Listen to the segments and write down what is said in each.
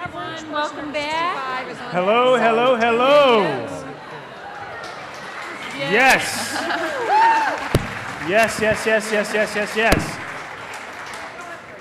everyone. Welcome back. Hello, hello, hello. Yes. Yes.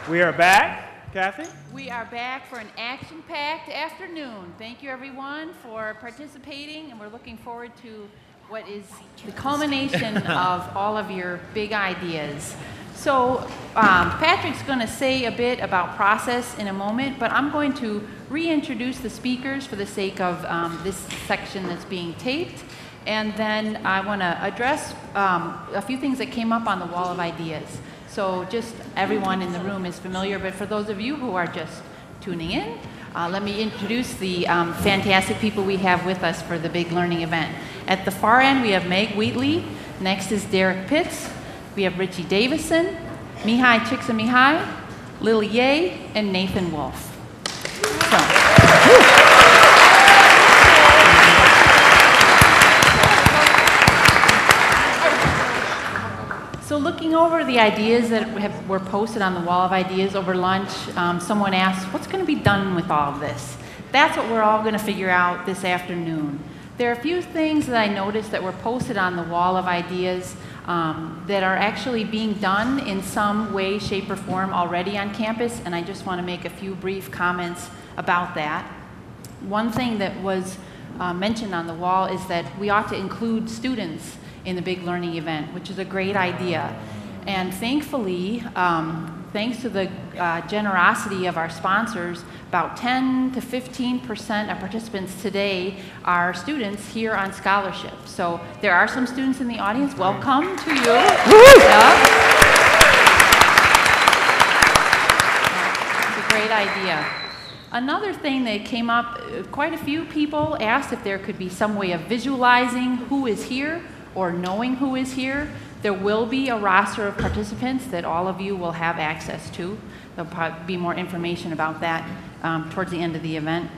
We are back, Kathy? We are back for an action-packed afternoon. Thank you, everyone, for participating, and we're looking forward to what is the culmination of all of your big ideas. So Patrick's going to say a bit about process in a moment, but I'm going to reintroduce the speakers for the sake of this section that's being taped. And then I want to address a few things that came up on the wall of ideas. So just everyone in the room is familiar, but for those of you who are just tuning in, let me introduce the fantastic people we have with us for the big learning event. At the far end, we have Meg Wheatley. Next is Derek Pitts. We have Richie Davison, Mihai Csikszentmihalyi, Lily Ye, and Nathan Wolf. So looking over the ideas that were posted on the wall of ideas over lunch, someone asked, what's going to be done with all of this? That's what we're all going to figure out this afternoon. There are a few things that I noticed that were posted on the wall of ideas that are actually being done in some way, shape, or form already on campus, and I just want to make a few brief comments about that. One thing that was mentioned on the wall is that we ought to include students in the big learning event, which is a great idea. And thankfully, thanks to the generosity of our sponsors, about 10 to 15% of participants today are students here on scholarship. So there are some students in the audience. Welcome to you. Yeah. It's a great idea. Another thing that came up, quite a few people asked if there could be some way of visualizing who is here or knowing who is here. There will be a roster of participants that all of you will have access to. There'll probably be more information about that towards the end of the event.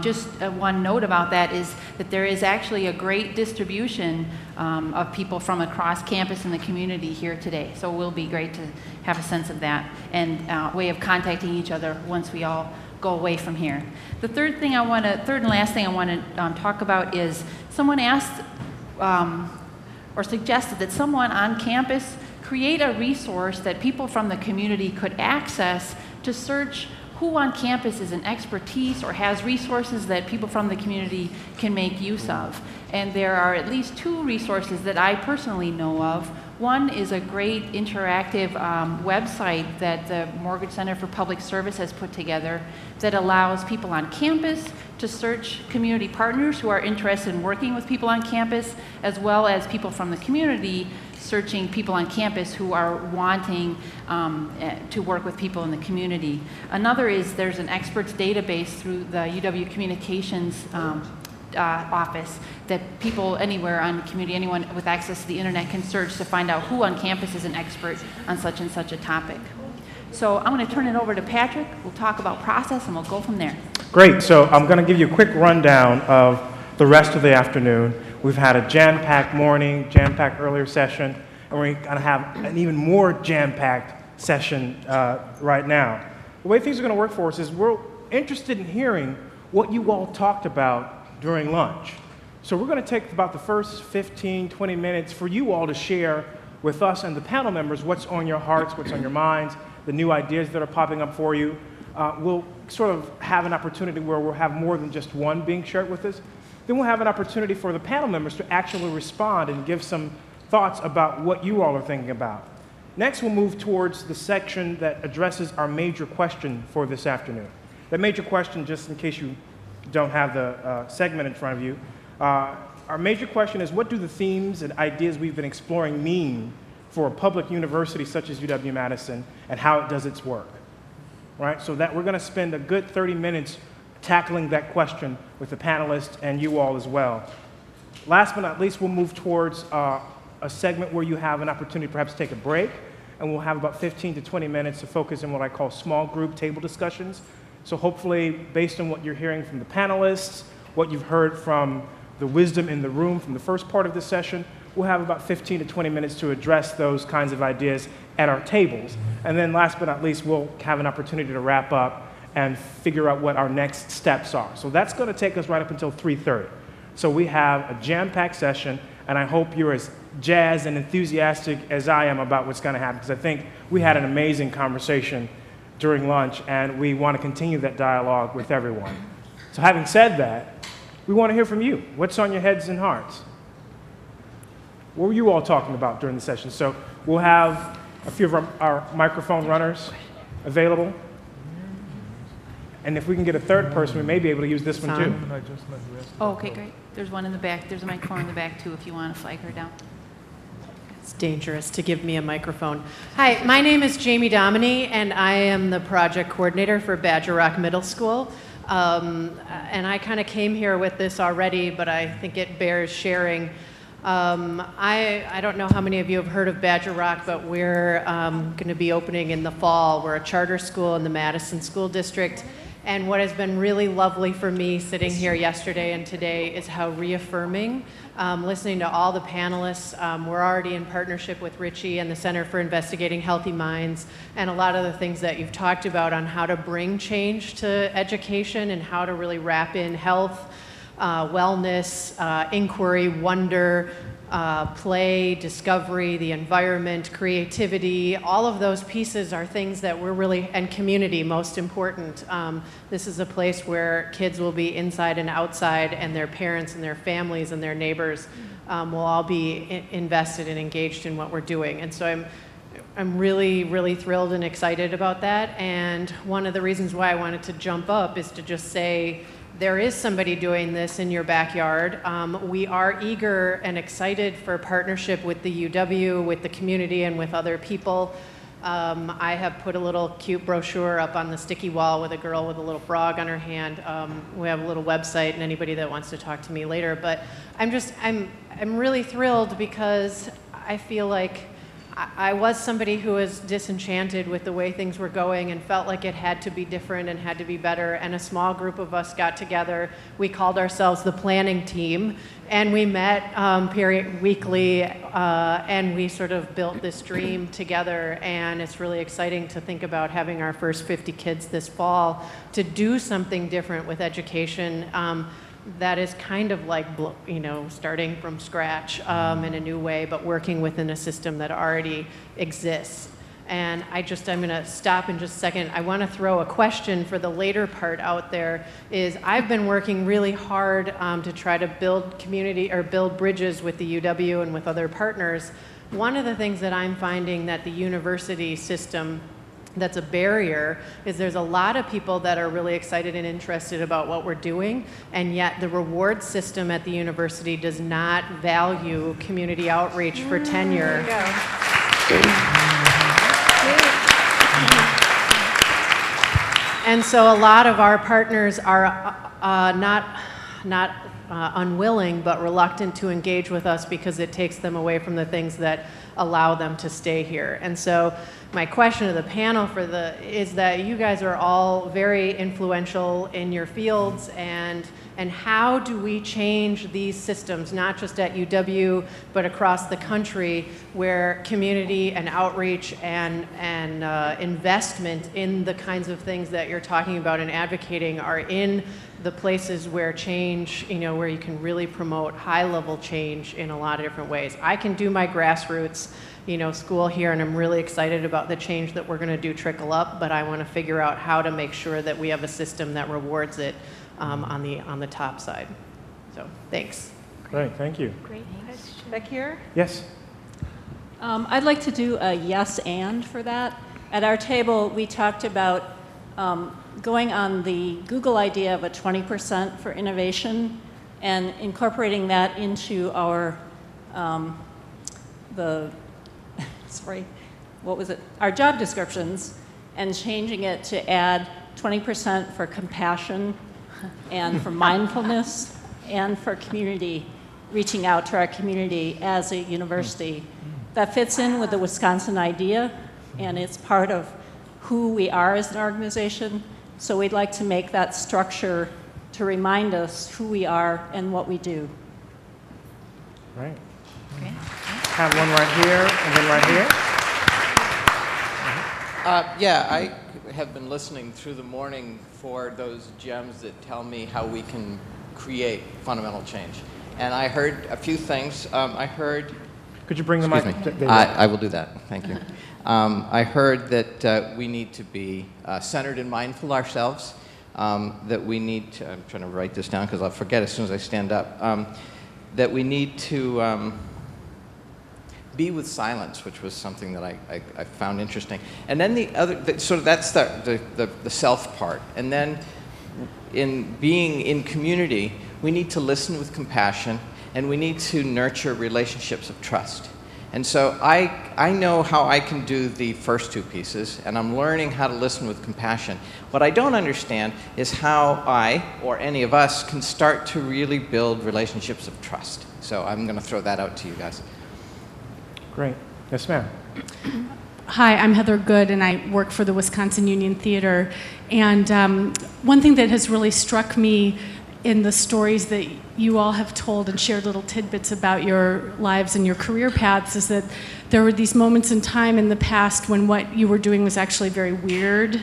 Just one note about that is that there is actually a great distribution of people from across campus and the community here today. So it will be great to have a sense of that and a way of contacting each other once we all go away from here. The third and last thing I want to talk about is someone asked or suggested that someone on campus create a resource that people from the community could access to search who on campus is an expertise or has resources that people from the community can make use of. And there are at least two resources that I personally know of. One is a great interactive website that the Mortgage Center for Public Service has put together that allows people on campus to search community partners who are interested in working with people on campus, as well as people from the community searching people on campus who are wanting to work with people in the community. Another is there's an experts database through the UW Communications office that people anywhere on the community, anyone with access to the internet can search to find out who on campus is an expert on such and such a topic. So I'm going to turn it over to Patrick. We'll talk about process and we'll go from there. Great. So I'm going to give you a quick rundown of the rest of the afternoon. We've had a jam-packed morning, jam-packed earlier session, and we're going to have an even more jam-packed session right now. The way things are going to work for us is we're interested in hearing what you all talked about during lunch. So we're going to take about the first 15, 20 minutes for you all to share with us and the panel members what's on your hearts, what's on your minds, the new ideas that are popping up for you. We'll sort of have an opportunity where we'll have more than just one being shared with us. Then we'll have an opportunity for the panel members to actually respond and give some thoughts about what you all are thinking about. Next, we'll move towards the section that addresses our major question for this afternoon. That major question, just in case you don't have the segment in front of you, our major question is, what do the themes and ideas we've been exploring mean for a public university such as UW-Madison, and how it does its work? Right? So that we're going to spend a good 30 minutes tackling that question with the panelists and you all as well. Last but not least, we'll move towards a segment where you have an opportunity to perhaps take a break, and we'll have about 15 to 20 minutes to focus on what I call small group table discussions. So hopefully, based on what you're hearing from the panelists, what you've heard from the wisdom in the room from the first part of this session, we'll have about 15 to 20 minutes to address those kinds of ideas at our tables. And then last but not least, we'll have an opportunity to wrap up and figure out what our next steps are. So that's going to take us right up until 3:30. So we have a jam-packed session, and I hope you're as jazzed and enthusiastic as I am about what's going to happen, because I think we had an amazing conversation during lunch, and we want to continue that dialogue with everyone. So having said that, we want to hear from you. What's on your heads and hearts? What were you all talking about during the session? So we'll have a few of our microphone runners available. And if we can get a third person, we may be able to use this one too. Oh, okay, great. There's one in the back. There's a microphone in the back too if you want to flag her down. It's dangerous to give me a microphone. Hi, my name is Jamie Dominy, and I am the project coordinator for Badger Rock Middle School. And I kind of came here with this already, but I think it bears sharing. I don't know how many of you have heard of Badger Rock, but we're going to be opening in the fall. We're a charter school in the Madison School District. And what has been really lovely for me sitting here yesterday and today is how reaffirming, listening to all the panelists. We're already in partnership with Richie and the Center for Investigating Healthy Minds, and a lot of the things that you've talked about on how to bring change to education and how to really wrap in health, wellness, inquiry, wonder, play, discovery, the environment, creativity, all of those pieces are things that we're really, and community, most important. This is a place where kids will be inside and outside, and their parents and their families and their neighbors will all be invested and engaged in what we're doing. And so I'm really, really thrilled and excited about that. And one of the reasons why I wanted to jump up is to just say, there is somebody doing this in your backyard. We are eager and excited for partnership with the UW, with the community, and with other people. I have put a little cute brochure up on the sticky wall with a girl with a little frog on her hand. We have a little website, and anybody that wants to talk to me later. But I'm really thrilled because I feel like I was somebody who was disenchanted with the way things were going and felt like it had to be different and had to be better. And a small group of us got together. We called ourselves the planning team, and we met weekly, and we sort of built this dream together. And it's really exciting to think about having our first 50 kids this fall to do something different with education. That is kind of like, starting from scratch in a new way, but working within a system that already exists. And I'm going to stop in just a second. I want to throw a question for the later part out there. I've been working really hard to try to build community or build bridges with the UW and with other partners. One of the things that I'm finding that the university system that's a barrier is there's a lot of people that are really excited and interested about what we're doing, and yet the reward system at the university does not value community outreach for tenure. And so a lot of our partners are not unwilling, but reluctant to engage with us because it takes them away from the things that allow them to stay here. And so my question to the panel is that you guys are all very influential in your fields, and how do we change these systems, not just at UW, but across the country, where community and outreach and investment in the kinds of things that you're talking about and advocating are in the places where change, where you can really promote high-level change in a lot of different ways. I can do my grassroots, school here, and I'm really excited about the change that we're going to do trickle up, but I want to figure out how to make sure that we have a system that rewards it on the top side. So, thanks. Great, thank you. Great. Back here? Yes? I'd like to do a yes and for that. At our table, we talked about going on the Google idea of a 20% for innovation and incorporating that into our our job descriptions, and changing it to add 20% for compassion and for mindfulness and for community, reaching out to our community as a university. That fits in with the Wisconsin idea, and it's part of who we are as an organization. So we'd like to make that structure to remind us who we are and what we do. Right. Okay. Have one right here and then right here. Yeah, I have been listening through the morning for those gems that tell me how we can create fundamental change. And I heard a few things. I heard... Could you bring the mic? I will do that. Thank you. I heard that we need to be centered and mindful ourselves, that we need to... I'm trying to write this down because I'll forget as soon as I stand up. That we need to... be with silence, which was something that I found interesting. And then the other, so that's the self part. And then in being in community, we need to listen with compassion, and we need to nurture relationships of trust. And so I know how I can do the first two pieces, and I'm learning how to listen with compassion. What I don't understand is how I, or any of us, can start to really build relationships of trust. So I'm going to throw that out to you guys. Great. Yes, ma'am. Hi, I'm Heather Good, and I work for the Wisconsin Union Theater. And one thing that has really struck me in the stories that you all have told and shared little tidbits about your lives and your career paths is that there were these moments in time in the past when what you were doing was actually very weird.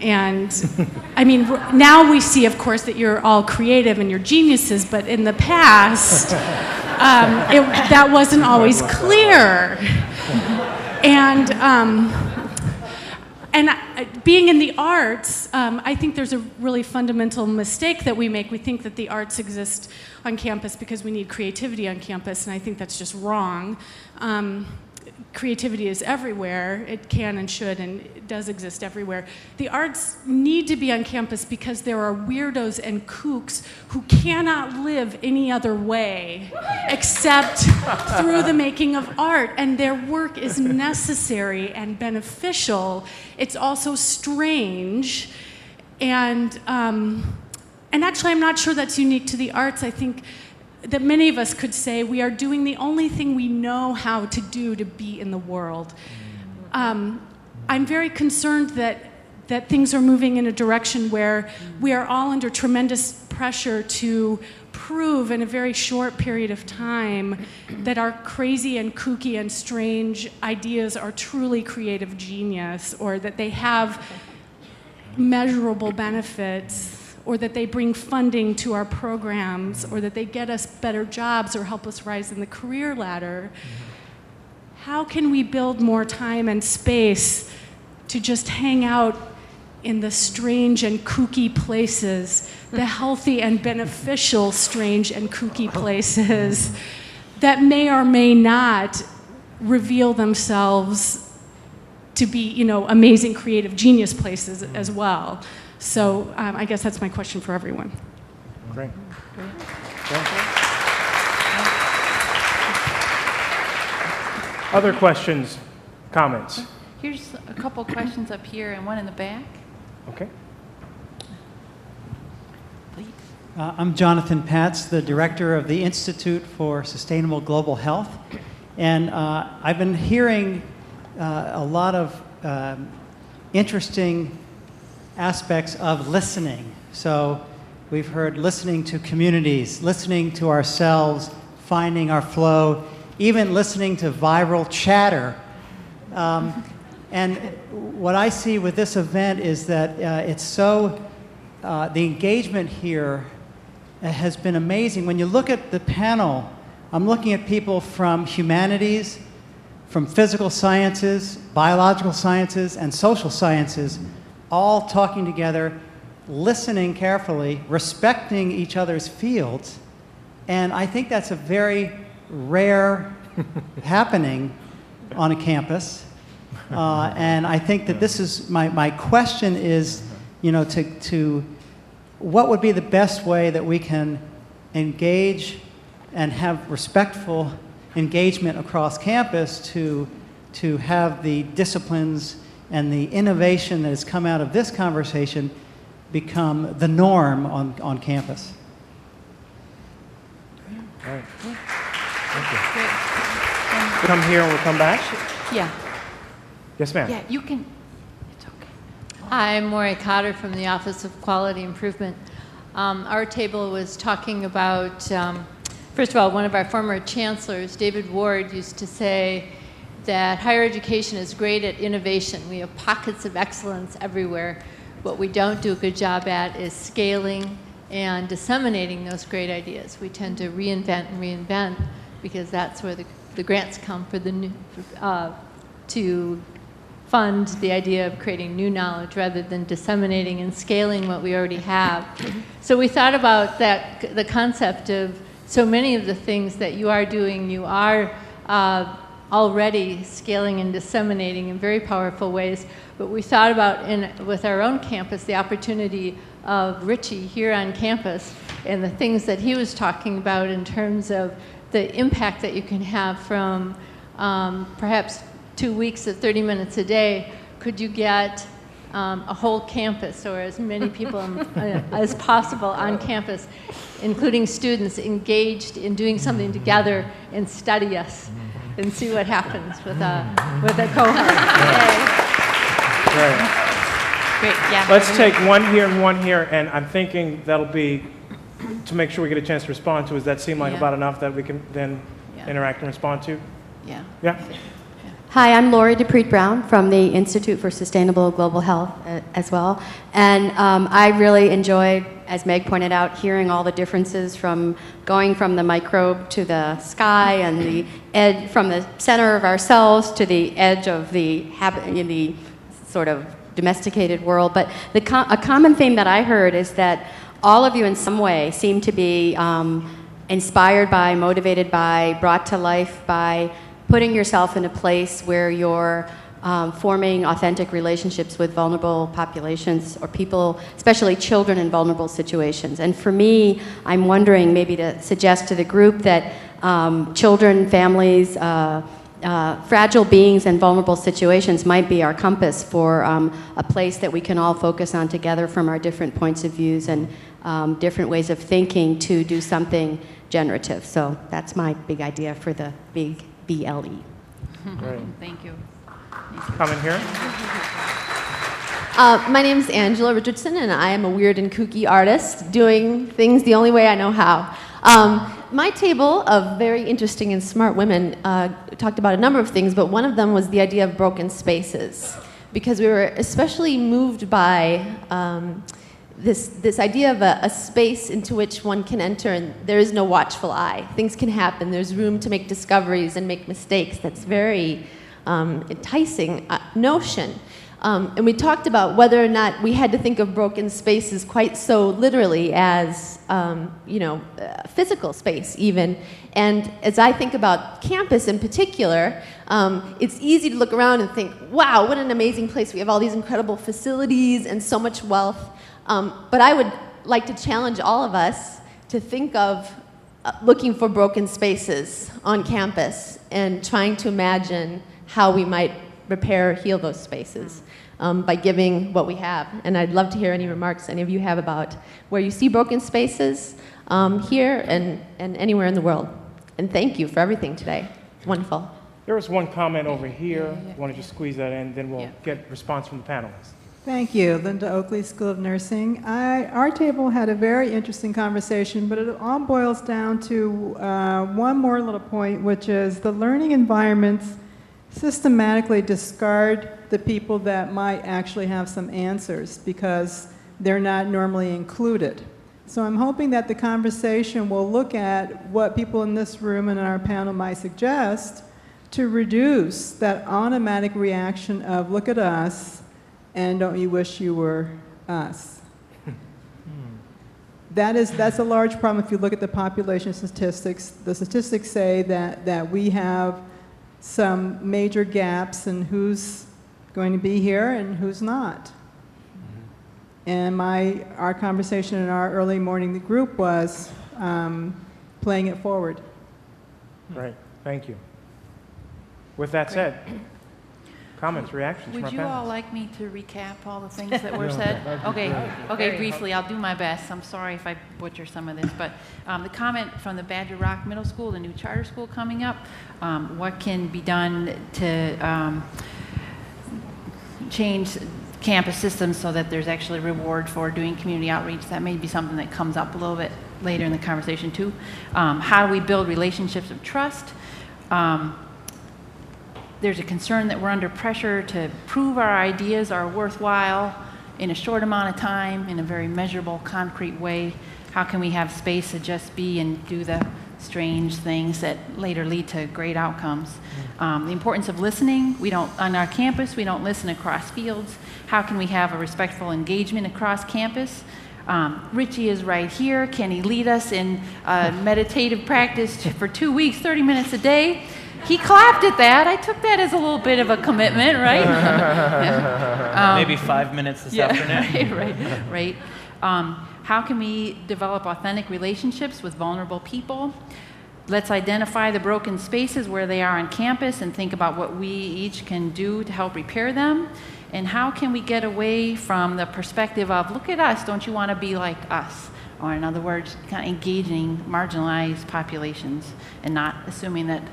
And I mean, now we see, of course, that you're all creative and you're geniuses, but in the past, that wasn't always clear. And being in the arts, I think there's a really fundamental mistake that we make. We think that the arts exist on campus because we need creativity on campus, and I think that's just wrong. Creativity is everywhere. It can and should and it does exist everywhere. The arts need to be on campus because there are weirdos and kooks who cannot live any other way except through the making of art, and their work is necessary and beneficial. It's also strange, and actually I'm not sure that's unique to the arts. I think that many of us could say we are doing the only thing we know how to do to be in the world. I'm very concerned that things are moving in a direction where we are all under tremendous pressure to prove in a very short period of time that our crazy and kooky and strange ideas are truly creative genius, or that they have measurable benefits, or that they bring funding to our programs, or that they get us better jobs or help us rise in the career ladder. How can we build more time and space to just hang out in the strange and kooky places, the healthy and beneficial strange and kooky places that may or may not reveal themselves to be, you know, amazing creative genius places as well? So I guess that's my question for everyone. Great. Other questions, comments? Here's a couple questions up here and one in the back. Okay. I'm Jonathan Patz, the director of the Institute for Sustainable Global Health. And I've been hearing a lot of interesting aspects of listening. So we've heard listening to communities, listening to ourselves, finding our flow, even listening to viral chatter. And what I see with this event is that it's so, the engagement here has been amazing. When you look at the panel, I'm looking at people from humanities, from physical sciences, biological sciences, and social sciences, all talking together, listening carefully, respecting each other's fields. And I think that's a very rare happening on a campus. And I think that this is, my question is, you know, to what would be the best way that we can engage and have respectful engagement across campus to have the disciplines and the innovation that has come out of this conversation become the norm on campus. All right. Thank you. We'll come here and we'll come back. Yeah. Yes, ma'am. Yeah, you can. It's okay. Hi, I'm Maury Cotter from the Office of Quality Improvement. Our table was talking about, first of all, one of our former chancellors, David Ward, used to say that higher education is great at innovation. We have pockets of excellence everywhere. What we don't do a good job at is scaling and disseminating those great ideas. We tend to reinvent because that's where the grants come for the new, to fund the idea of creating new knowledge rather than disseminating and scaling what we already have. So we thought about that, the concept of so many of the things that you are doing, you are already scaling and disseminating in very powerful ways. But we thought about, with our own campus, the opportunity of Richie here on campus and the things that he was talking about in terms of the impact that you can have from perhaps 2 weeks of 30 minutes a day. Could you get a whole campus or as many people as possible on campus, including students, engaged in doing something together and study us and see what happens with a cohort? Right. Great, yeah. Let's take one here and one here, and I'm thinking that'll be, to make sure we get a chance to respond to, does that seem like about enough that we can then interact and respond to? Yeah. Yeah? Hi, I'm Lori DePreet-Brown from the Institute for Sustainable Global Health as well. And I really enjoyed, as Meg pointed out, hearing all the differences from going from the microbe to the sky and the edge, from the center of ourselves to the edge of the sort of domesticated world. But a common theme that I heard is that all of you in some way seem to be inspired by, motivated by, brought to life by putting yourself in a place where you're forming authentic relationships with vulnerable populations or people, especially children in vulnerable situations. And for me, I'm wondering maybe to suggest to the group that children, families, fragile beings in vulnerable situations might be our compass for a place that we can all focus on together from our different points of views and different ways of thinking to do something generative. So that's my big idea for the big BLE. Right. Thank you. Comment here? My name is Angela Richardson, and I am a weird and kooky artist doing things the only way I know how. My table of very interesting and smart women talked about a number of things, but one of them was the idea of broken spaces, because we were especially moved by this idea of a space into which one can enter and there is no watchful eye. Things can happen. There's room to make discoveries and make mistakes. That's very enticing notion. And we talked about whether or not we had to think of broken spaces quite so literally as, physical space even. And as I think about campus in particular, it's easy to look around and think, wow, what an amazing place. We have all these incredible facilities and so much wealth. But I would like to challenge all of us to think of looking for broken spaces on campus and trying to imagine how we might repair or heal those spaces by giving what we have. And I'd love to hear any remarks any of you have about where you see broken spaces here and anywhere in the world. And thank you for everything today. It's wonderful. There was one comment over here. I want to just squeeze that in, then we'll get response from the panelists. Thank you. Linda Oakley, School of Nursing. Our table had a very interesting conversation, but it all boils down to one more little point, which is the learning environments systematically discard the people that might actually have some answers because they're not normally included. So I'm hoping that the conversation will look at what people in this room and in our panel might suggest to reduce that automatic reaction of, look at us, and don't you wish you were us? That's a large problem if you look at the population statistics. The statistics say that we have some major gaps in who's going to be here and who's not. And our conversation in our early morning group was playing it forward. Right, thank you. With that said, comments, reactions from our Would you all panelists? like me to recap all the things that were said? Okay, briefly, I'll do my best. I'm sorry if I butcher some of this, but the comment from the Badger Rock Middle School, the new charter school coming up, what can be done to change campus systems so that there's actually reward for doing community outreach. That may be something that comes up a little bit later in the conversation too. How do we build relationships of trust? there's a concern that we're under pressure to prove our ideas are worthwhile in a short amount of time, in a very measurable, concrete way. How can we have space to just be and do the strange things that later lead to great outcomes? The importance of listening. On our campus, we don't listen across fields. How can we have a respectful engagement across campus? Richie is right here. Can he lead us in meditative practice for 2 weeks, 30 minutes a day? He clapped at that. I took that as a little bit of a commitment, right? Maybe 5 minutes this afternoon. Right. How can we develop authentic relationships with vulnerable people? Let's identify the broken spaces where they are on campus and think about what we each can do to help repair them. And how can we get away from the perspective of, look at us, don't you want to be like us? Or in other words, kind of engaging marginalized populations and not assuming that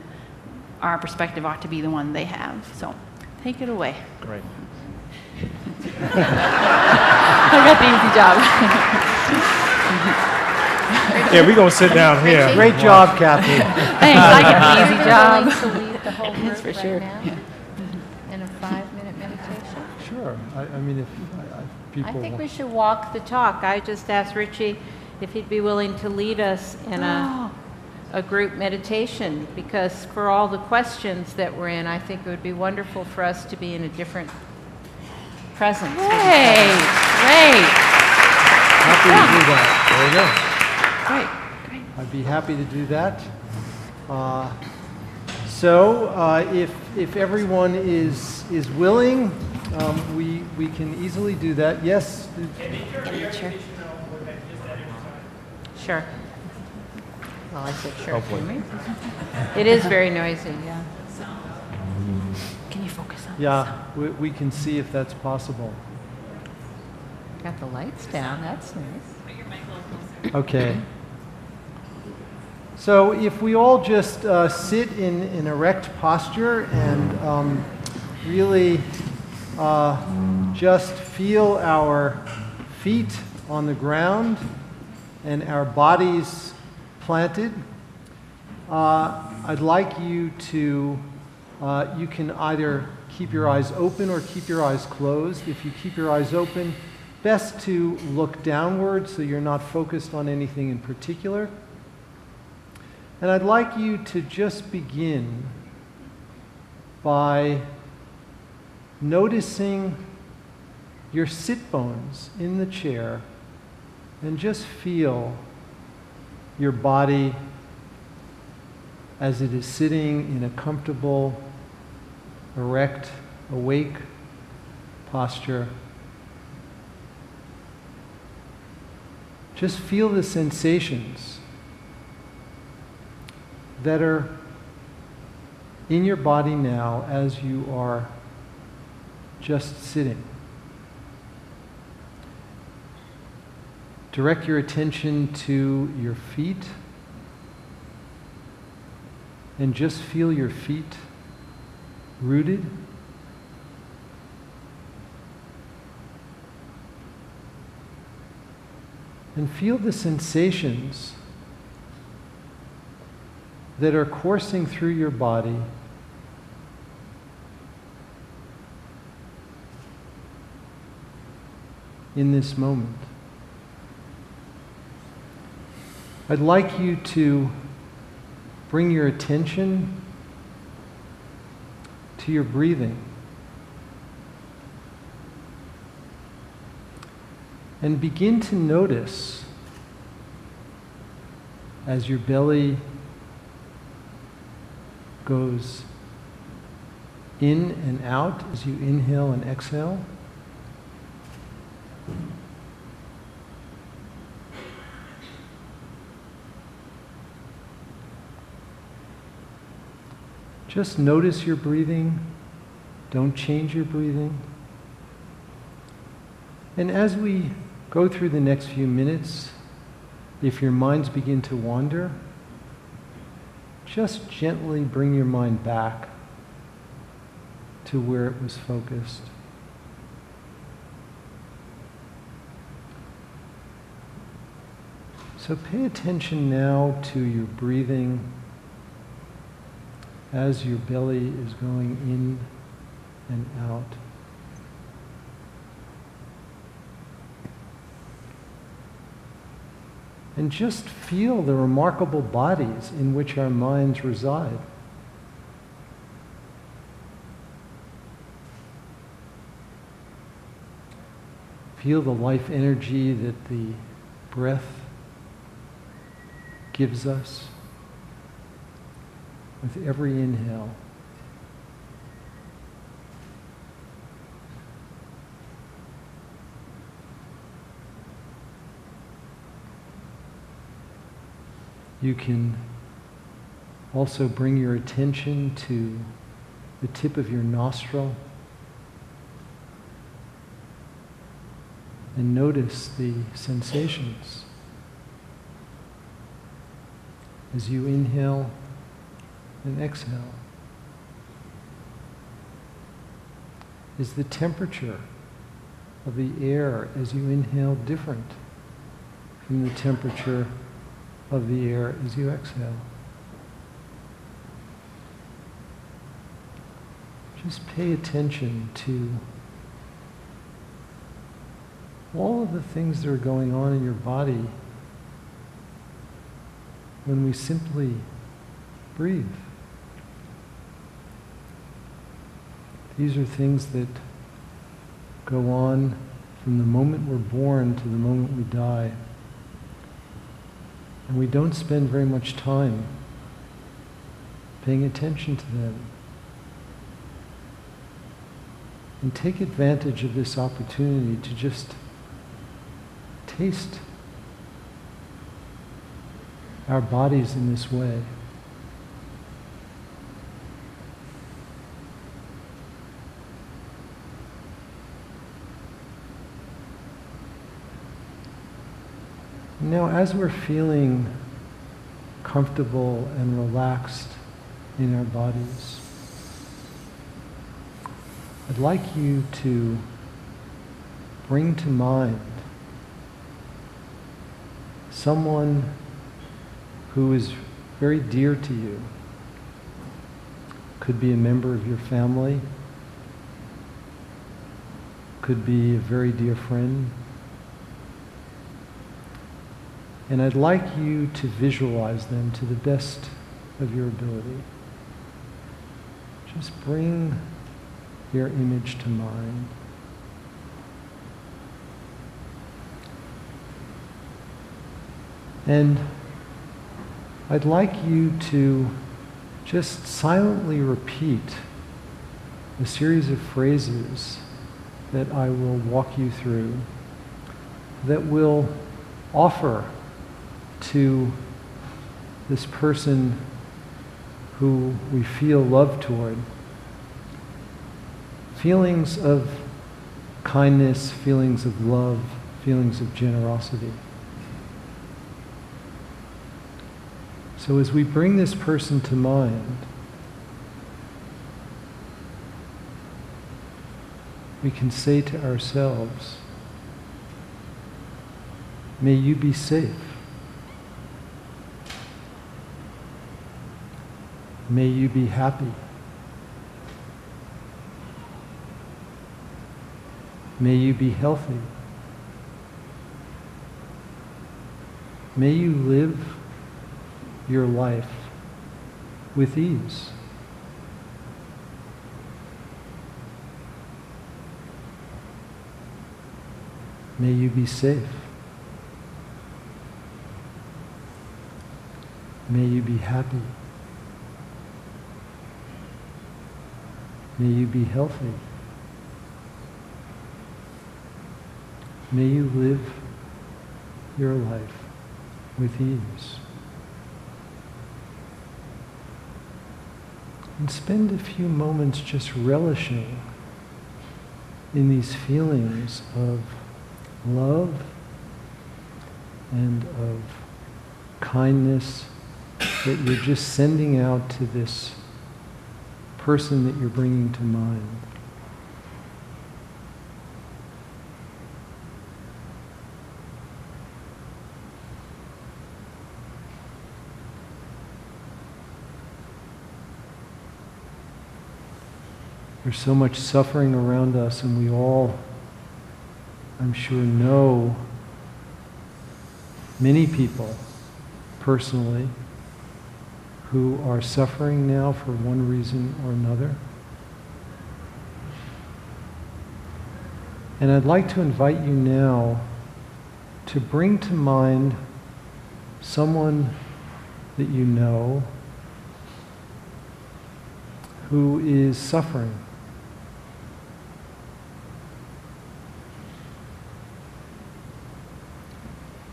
our perspective ought to be the one they have. So take it away. Great. I got the easy job. Yeah, we're going to sit down here. Great job, Kathy. Thanks, I got the easy job. Willing to lead the whole group for right sure. now in a 5-minute meditation? Sure. I mean, if people... I think we should walk the talk. I just asked Richie if he'd be willing to lead us in a group meditation, because for all the questions that we're in, I think it would be wonderful for us to be in a different presence. Great. Happy to do that. There you go. Great. I'd be happy to do that. So if everyone is willing, we can easily do that. Yes? Sure. Well, I said sure. Hopefully. It is very noisy, yeah. Can you focus on Yeah, we can see if that's possible. Got the lights down, that's nice. Okay. So if we all just sit in an erect posture and really just feel our feet on the ground and our bodies planted, I'd like you to, you can either keep your eyes open or keep your eyes closed. If you keep your eyes open, best to look downward so you're not focused on anything in particular. And I'd like you to just begin by noticing your sit bones in the chair and just feel your body as it is sitting in a comfortable, erect, awake posture. Just feel the sensations that are in your body now as you are just sitting. Direct your attention to your feet and just feel your feet rooted. And feel the sensations that are coursing through your body in this moment. I'd like you to bring your attention to your breathing and begin to notice as your belly goes in and out as you inhale and exhale. Just notice your breathing. Don't change your breathing. And as we go through the next few minutes, if your minds begin to wander, just gently bring your mind back to where it was focused. So pay attention now to your breathing as your belly is going in and out. And just feel the remarkable bodies in which our minds reside. Feel the life energy that the breath gives us with every inhale. You can also bring your attention to the tip of your nostril and notice the sensations. As you inhale and exhale, is the temperature of the air as you inhale different from the temperature of the air as you exhale? Just pay attention to all of the things that are going on in your body when we simply breathe. These are things that go on from the moment we're born to the moment we die. And we don't spend very much time paying attention to them. And take advantage of this opportunity to just taste our bodies in this way. Now, as we're feeling comfortable and relaxed in our bodies, I'd like you to bring to mind someone who is very dear to you. Could be a member of your family, could be a very dear friend. And I'd like you to visualize them to the best of your ability. Just bring their image to mind. And I'd like you to just silently repeat a series of phrases that I will walk you through that will offer to this person who we feel love toward feelings of kindness, feelings of love, feelings of generosity. So as we bring this person to mind, we can say to ourselves, may you be safe. May you be happy. May you be healthy. May you live your life with ease. May you be safe. May you be happy. May you be healthy. May you live your life with ease. And spend a few moments just relishing in these feelings of love and of kindness that you're just sending out to this person that you're bringing to mind. There's so much suffering around us, and we all, I'm sure, know many people personally who are suffering now for one reason or another. And I'd like to invite you now to bring to mind someone that you know who is suffering.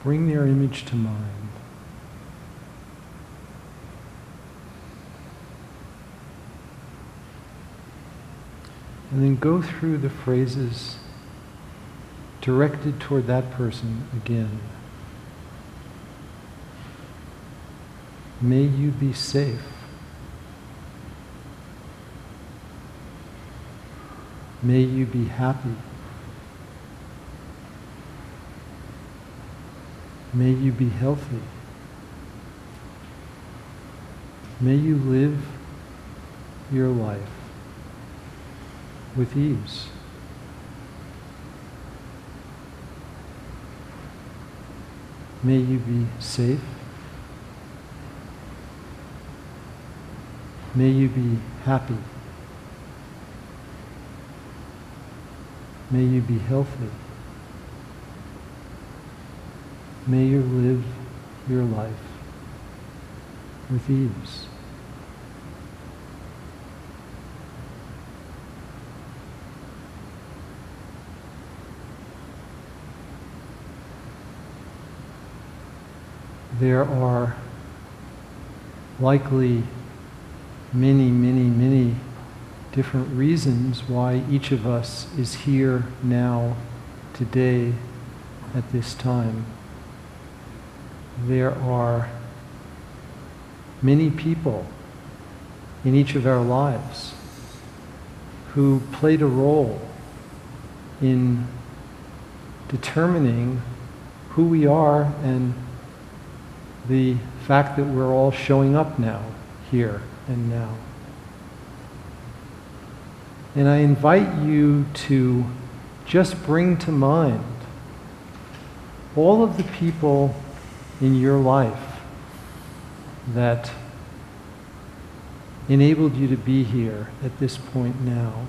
Bring their image to mind. And then go through the phrases directed toward that person again. May you be safe. May you be happy. May you be healthy. May you live your life with ease. May you be safe. May you be happy. May you be healthy. May you live your life with ease. There are likely many, many, many different reasons why each of us is here now, today, at this time. There are many people in each of our lives who played a role in determining who we are and the fact that we're all showing up now, here and now. And I invite you to just bring to mind all of the people in your life that enabled you to be here at this point now.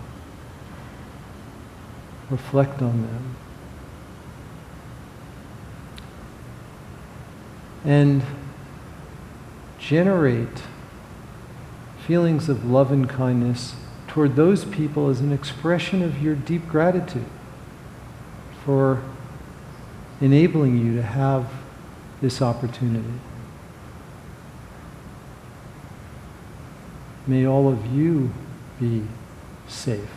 Reflect on them. And generate feelings of love and kindness toward those people as an expression of your deep gratitude for enabling you to have this opportunity. May all of you be safe.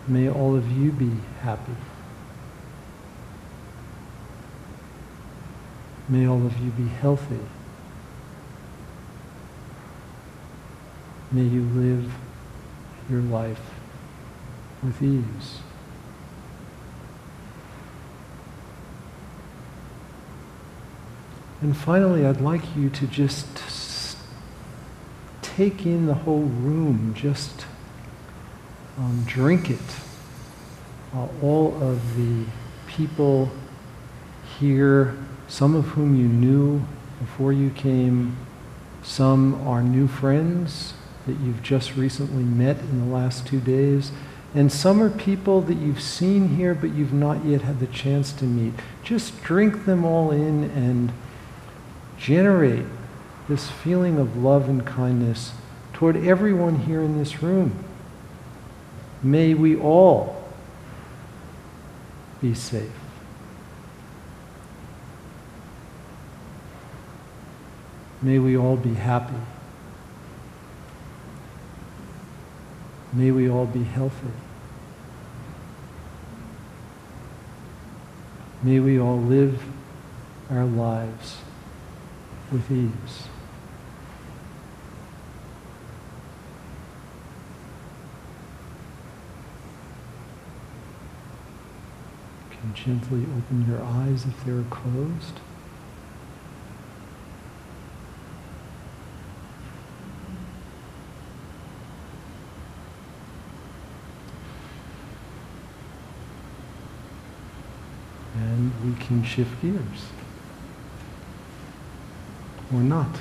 May all of you be happy. May all of you be healthy. May you live your life with ease. And finally, I'd like you to just take in the whole room, just drink it. All of the people here, some of whom you knew before you came, some are new friends that you've just recently met in the last 2 days, and some are people that you've seen here but you've not yet had the chance to meet. Just drink them all in and generate this feeling of love and kindness toward everyone here in this room. May we all be safe. May we all be happy. May we all be healthy. May we all live our lives with ease. You can gently open your eyes if they're closed. And we can shift gears. Or not.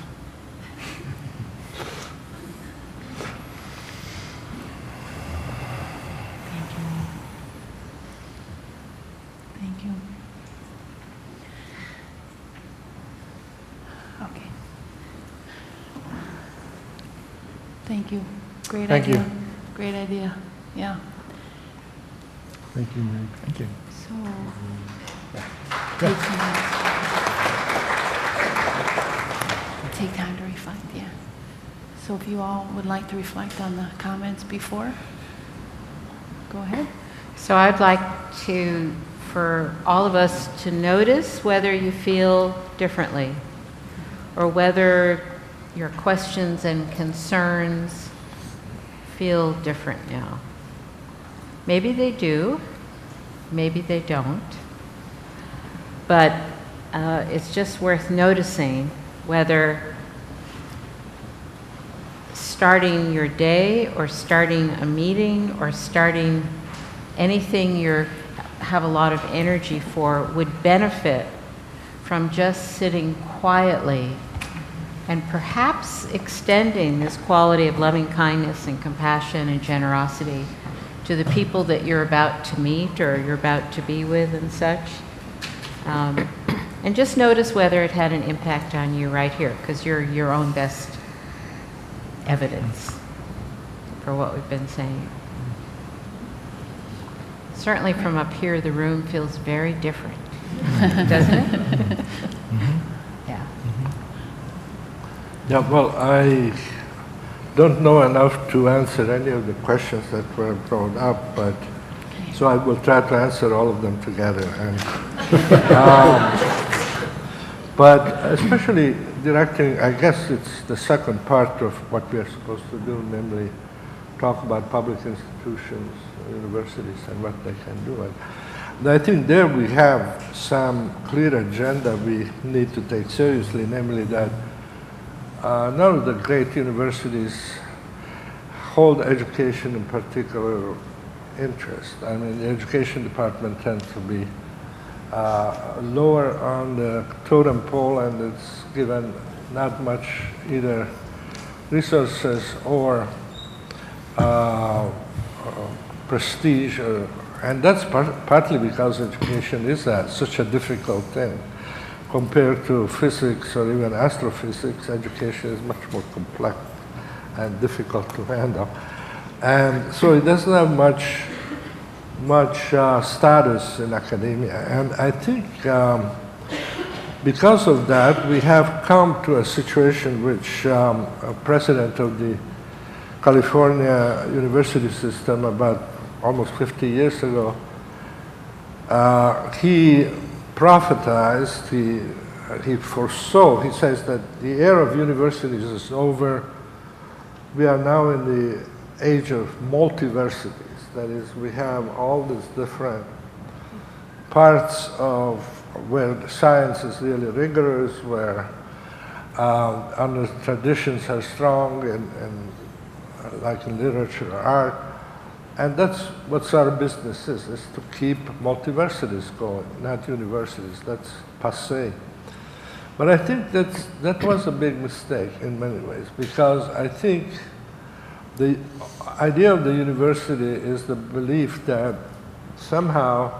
Thank you. Okay. Thank you. Great Thank idea. you. Great idea. Yeah. Thank you, Meg. Thank you. So, take time to reflect, yeah. So if you all would like to reflect on the comments before, go ahead. So I'd like for all of us to notice whether you feel differently or whether your questions and concerns feel different now. Maybe they do, maybe they don't, but it's just worth noticing whether starting your day or starting a meeting or starting anything you have a lot of energy for would benefit from just sitting quietly and perhaps extending this quality of loving kindness and compassion and generosity to the people that you're about to meet or you're about to be with and such. And just notice whether it had an impact on you right here, because you're your own best evidence for what we've been saying. Certainly from up here, the room feels very different, doesn't it? Yeah. Yeah, well, I don't know enough to answer any of the questions that were brought up, but so I will try to answer all of them together. And, but especially directing, I guess it's the second part of what we are supposed to do, namely talk about public institutions, universities, and what they can do. And I think there we have some clear agenda we need to take seriously, namely that none of the great universities hold education in particular interest. I mean, the education department tends to be lower on the totem pole, and it's given not much either resources or prestige, and that's partly because education is such a difficult thing. Compared to physics or even astrophysics, education is much more complex and difficult to handle. And so it doesn't have much status in academia. And I think because of that, we have come to a situation which a president of the California university system about almost 50 years ago, he prophetized, he foresaw, he says that the era of universities is over. We are now in the age of multiversities. That is, we have all these different parts of where the science is really rigorous, where under traditions are strong, and like in literature or art. And that's what our business is to keep multiversities going, not universities. That's passé. But I think that was a big mistake in many ways, because I think the idea of the university is the belief that somehow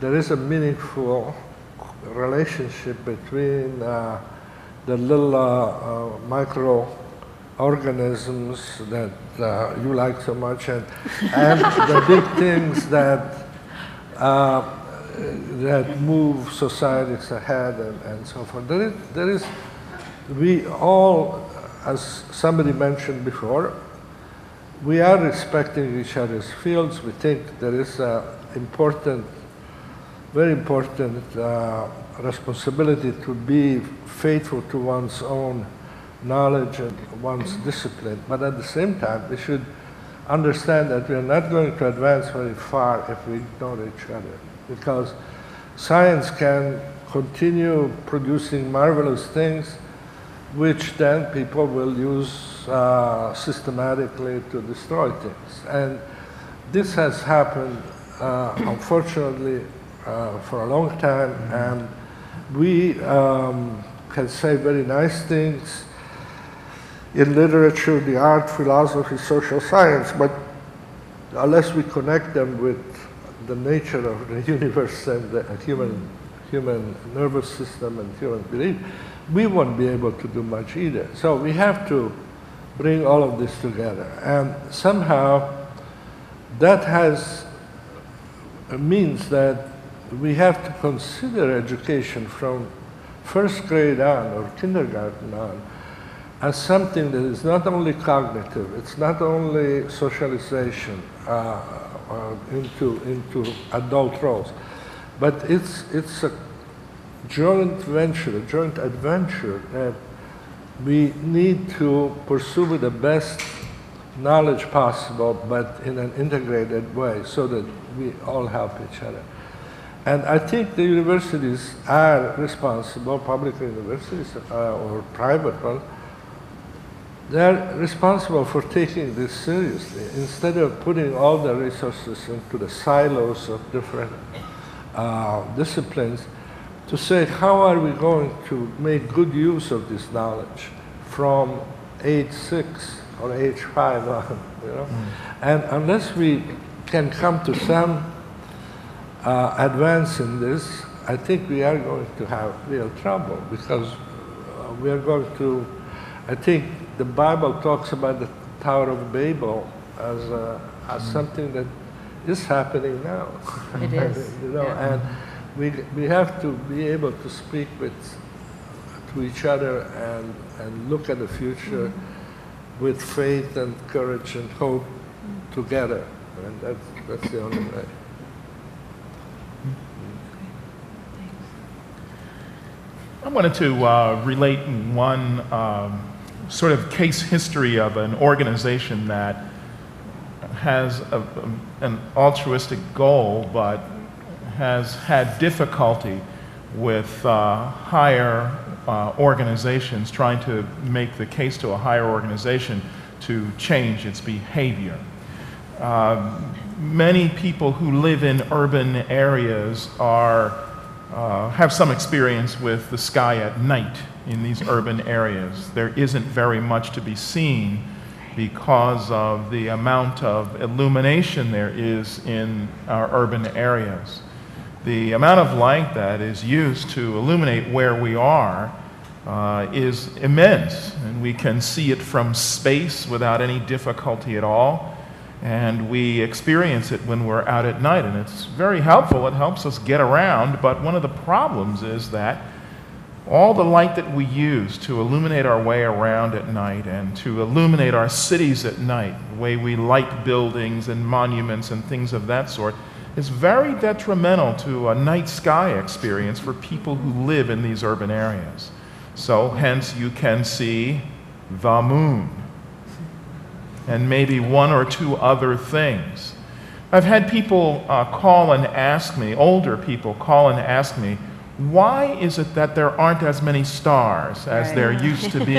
there is a meaningful relationship between the little microorganisms that you like so much and the big things that move societies ahead and so forth. There is, we all, as somebody mentioned before, we are respecting each other's fields. We think there is an important, very important responsibility to be faithful to one's own knowledge and one's discipline. But at the same time, we should understand that we are not going to advance very far if we ignore each other. Because science can continue producing marvelous things, which then people will use systematically to destroy things. And this has happened, unfortunately, for a long time, and we can say very nice things in literature, the art, philosophy, social science, but unless we connect them with the nature of the universe and the human nervous system and human belief, we won't be able to do much either. So we have to bring all of this together. And somehow that means that we have to consider education from first grade on or kindergarten on as something that is not only cognitive, it's not only socialization into adult roles, but it's a joint venture, a joint adventure that we need to pursue with the best knowledge possible, but in an integrated way so that we all help each other. And I think the universities are responsible, public universities or private ones, they're responsible for taking this seriously. Instead of putting all the resources into the silos of different disciplines, to say, how are we going to make good use of this knowledge from age 6 or age 5 on, you know? And unless we can come to some advance in this, I think we are going to have real trouble, because we are going to, I think the Bible talks about the Tower of Babel as something that is happening now. It is. You know, yeah. and we have to be able to speak to each other and look at the future with faith and courage and hope together. And that's the only way. I wanted to relate one sort of case history of an organization that has an altruistic goal, but has had difficulty with higher organizations trying to make the case to a higher organization to change its behavior. Many people who live in urban areas have some experience with the sky at night in these urban areas. There isn't very much to be seen because of the amount of illumination there is in our urban areas. The amount of light that is used to illuminate where we are is immense, and we can see it from space without any difficulty at all, and we experience it when we're out at night, and it's very helpful. It helps us get around, but one of the problems is that all the light that we use to illuminate our way around at night and to illuminate our cities at night, the way we light buildings and monuments and things of that sort, is very detrimental to a night sky experience for people who live in these urban areas. So hence you can see the moon and maybe one or two other things. I've had people call and ask me, older people call and ask me, why is it that there aren't as many stars as there used to be?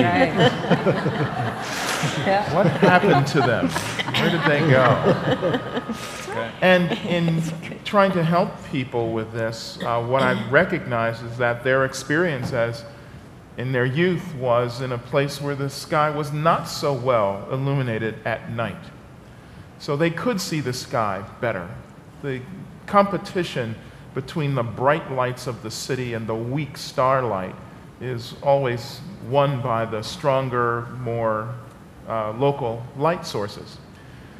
What happened to them? Where did they go? Okay. And in trying to help people with this, what I've recognized is that their experience in their youth was in a place where the sky was not so well illuminated at night. So they could see the sky better. The competition between the bright lights of the city and the weak starlight is always won by the stronger, more local light sources.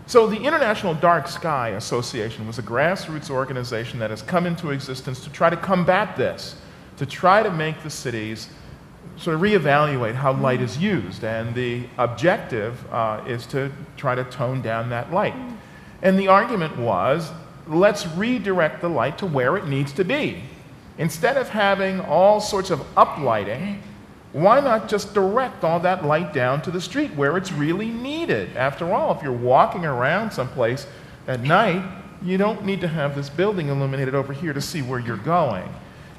So the International Dark Sky Association was a grassroots organization that has come into existence to try to combat this, to try to make the cities sort of reevaluate how light is used. And the objective is to try to tone down that light. And the argument was, let's redirect the light to where it needs to be. Instead of having all sorts of uplighting, why not just direct all that light down to the street where it's really needed? After all, if you're walking around someplace at night, you don't need to have this building illuminated over here to see where you're going.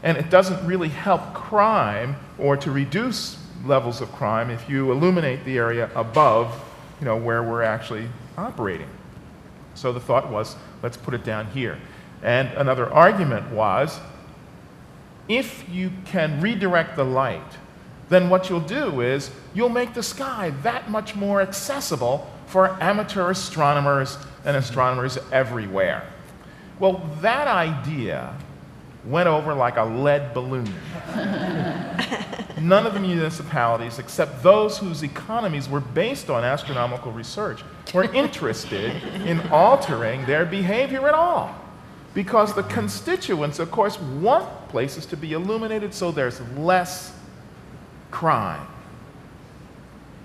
And it doesn't really help crime or to reduce levels of crime if you illuminate the area above, where we're actually operating. So the thought was, let's put it down here. And another argument was, if you can redirect the light, then what you'll do is you'll make the sky that much more accessible for amateur astronomers and astronomers everywhere. Well, that idea went over like a lead balloon. None of the municipalities, except those whose economies were based on astronomical research, were interested in altering their behavior at all. Because the constituents, of course, want places to be illuminated so there's less crime.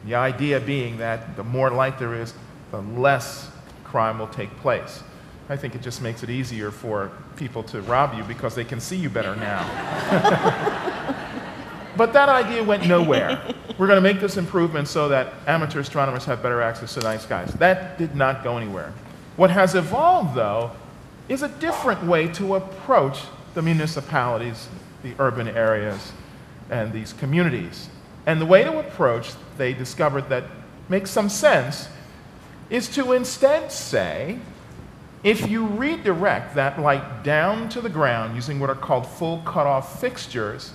The idea being that the more light there is, the less crime will take place. I think it just makes it easier for people to rob you because they can see you better now. But that idea went nowhere. We're going to make this improvement so that amateur astronomers have better access to night skies. That did not go anywhere. What has evolved, though, is a different way to approach the municipalities, the urban areas, and these communities. And the way to approach, they discovered that makes some sense, is to instead say, if you redirect that light down to the ground using what are called full cutoff fixtures,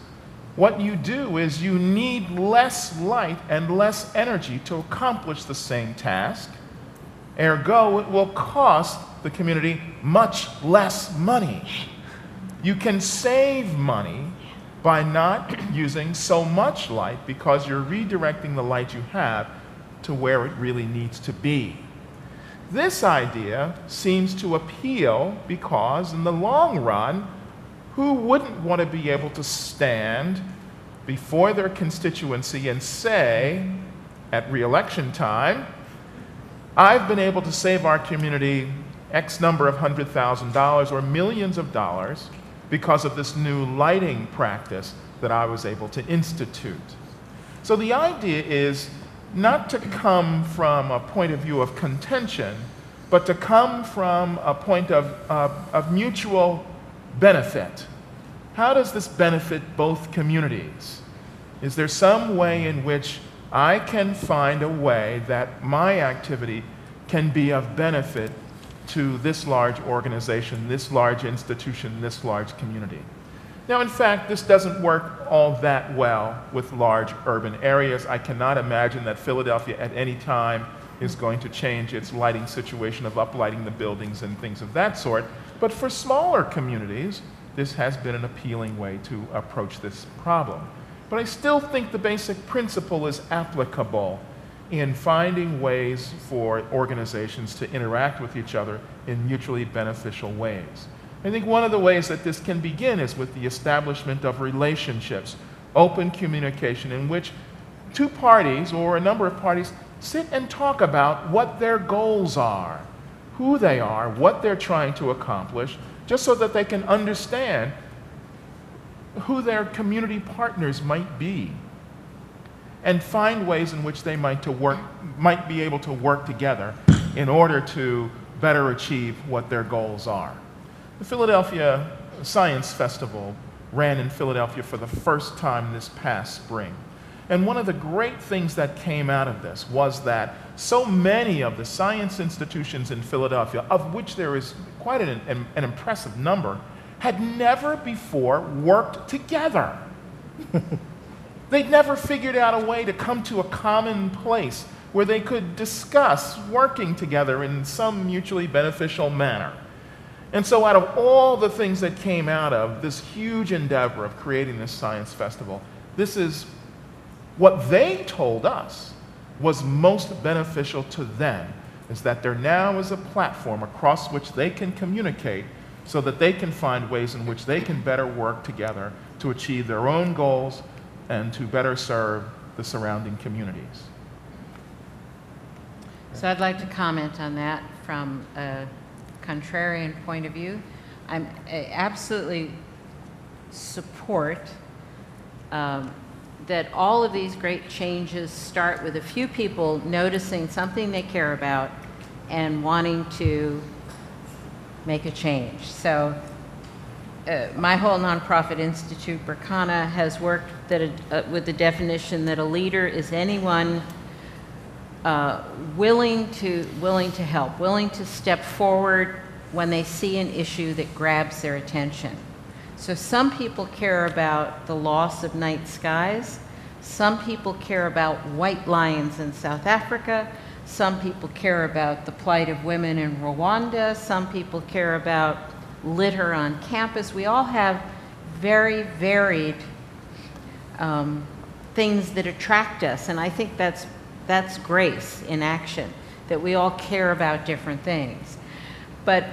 what you do is you need less light and less energy to accomplish the same task. Ergo, it will cost the community much less money. You can save money by not using so much light because you're redirecting the light you have to where it really needs to be. This idea seems to appeal because, in the long run, who wouldn't want to be able to stand before their constituency and say, at re-election time, I've been able to save our community X number of $100,000 or millions of dollars because of this new lighting practice that I was able to institute. So the idea is not to come from a point of view of contention, but to come from a point of mutual benefit. How does this benefit both communities? Is there some way in which I can find a way that my activity can be of benefit to this large organization, this large institution, this large community? Now, in fact, this doesn't work all that well with large urban areas. I cannot imagine that Philadelphia at any time is going to change its lighting situation of uplighting the buildings and things of that sort. But for smaller communities, this has been an appealing way to approach this problem. But I still think the basic principle is applicable in finding ways for organizations to interact with each other in mutually beneficial ways. I think one of the ways that this can begin is with the establishment of relationships, open communication in which two parties or a number of parties sit and talk about what their goals are, who they are, what they're trying to accomplish, just so that they can understand who their community partners might be and find ways in which they might be able to work together in order to better achieve what their goals are. The Philadelphia Science Festival ran in Philadelphia for the first time this past spring. And one of the great things that came out of this was that so many of the science institutions in Philadelphia, of which there is quite an impressive number, had never before worked together. They'd never figured out a way to come to a common place where they could discuss working together in some mutually beneficial manner. And so out of all the things that came out of this huge endeavor of creating this science festival, this is what they told us was most beneficial to them, is that there now is a platform across which they can communicate so that they can find ways in which they can better work together to achieve their own goals and to better serve the surrounding communities. So I'd like to comment on that from a contrarian point of view. I absolutely support that all of these great changes start with a few people noticing something they care about and wanting to make a change. So my whole nonprofit institute, Berkana, has worked with the definition that a leader is anyone willing to help, willing to step forward when they see an issue that grabs their attention. So some people care about the loss of night skies. Some people care about white lions in South Africa. Some people care about the plight of women in Rwanda. Some people care about litter on campus. We all have very varied things that attract us, and I think that's grace in action, that we all care about different things. But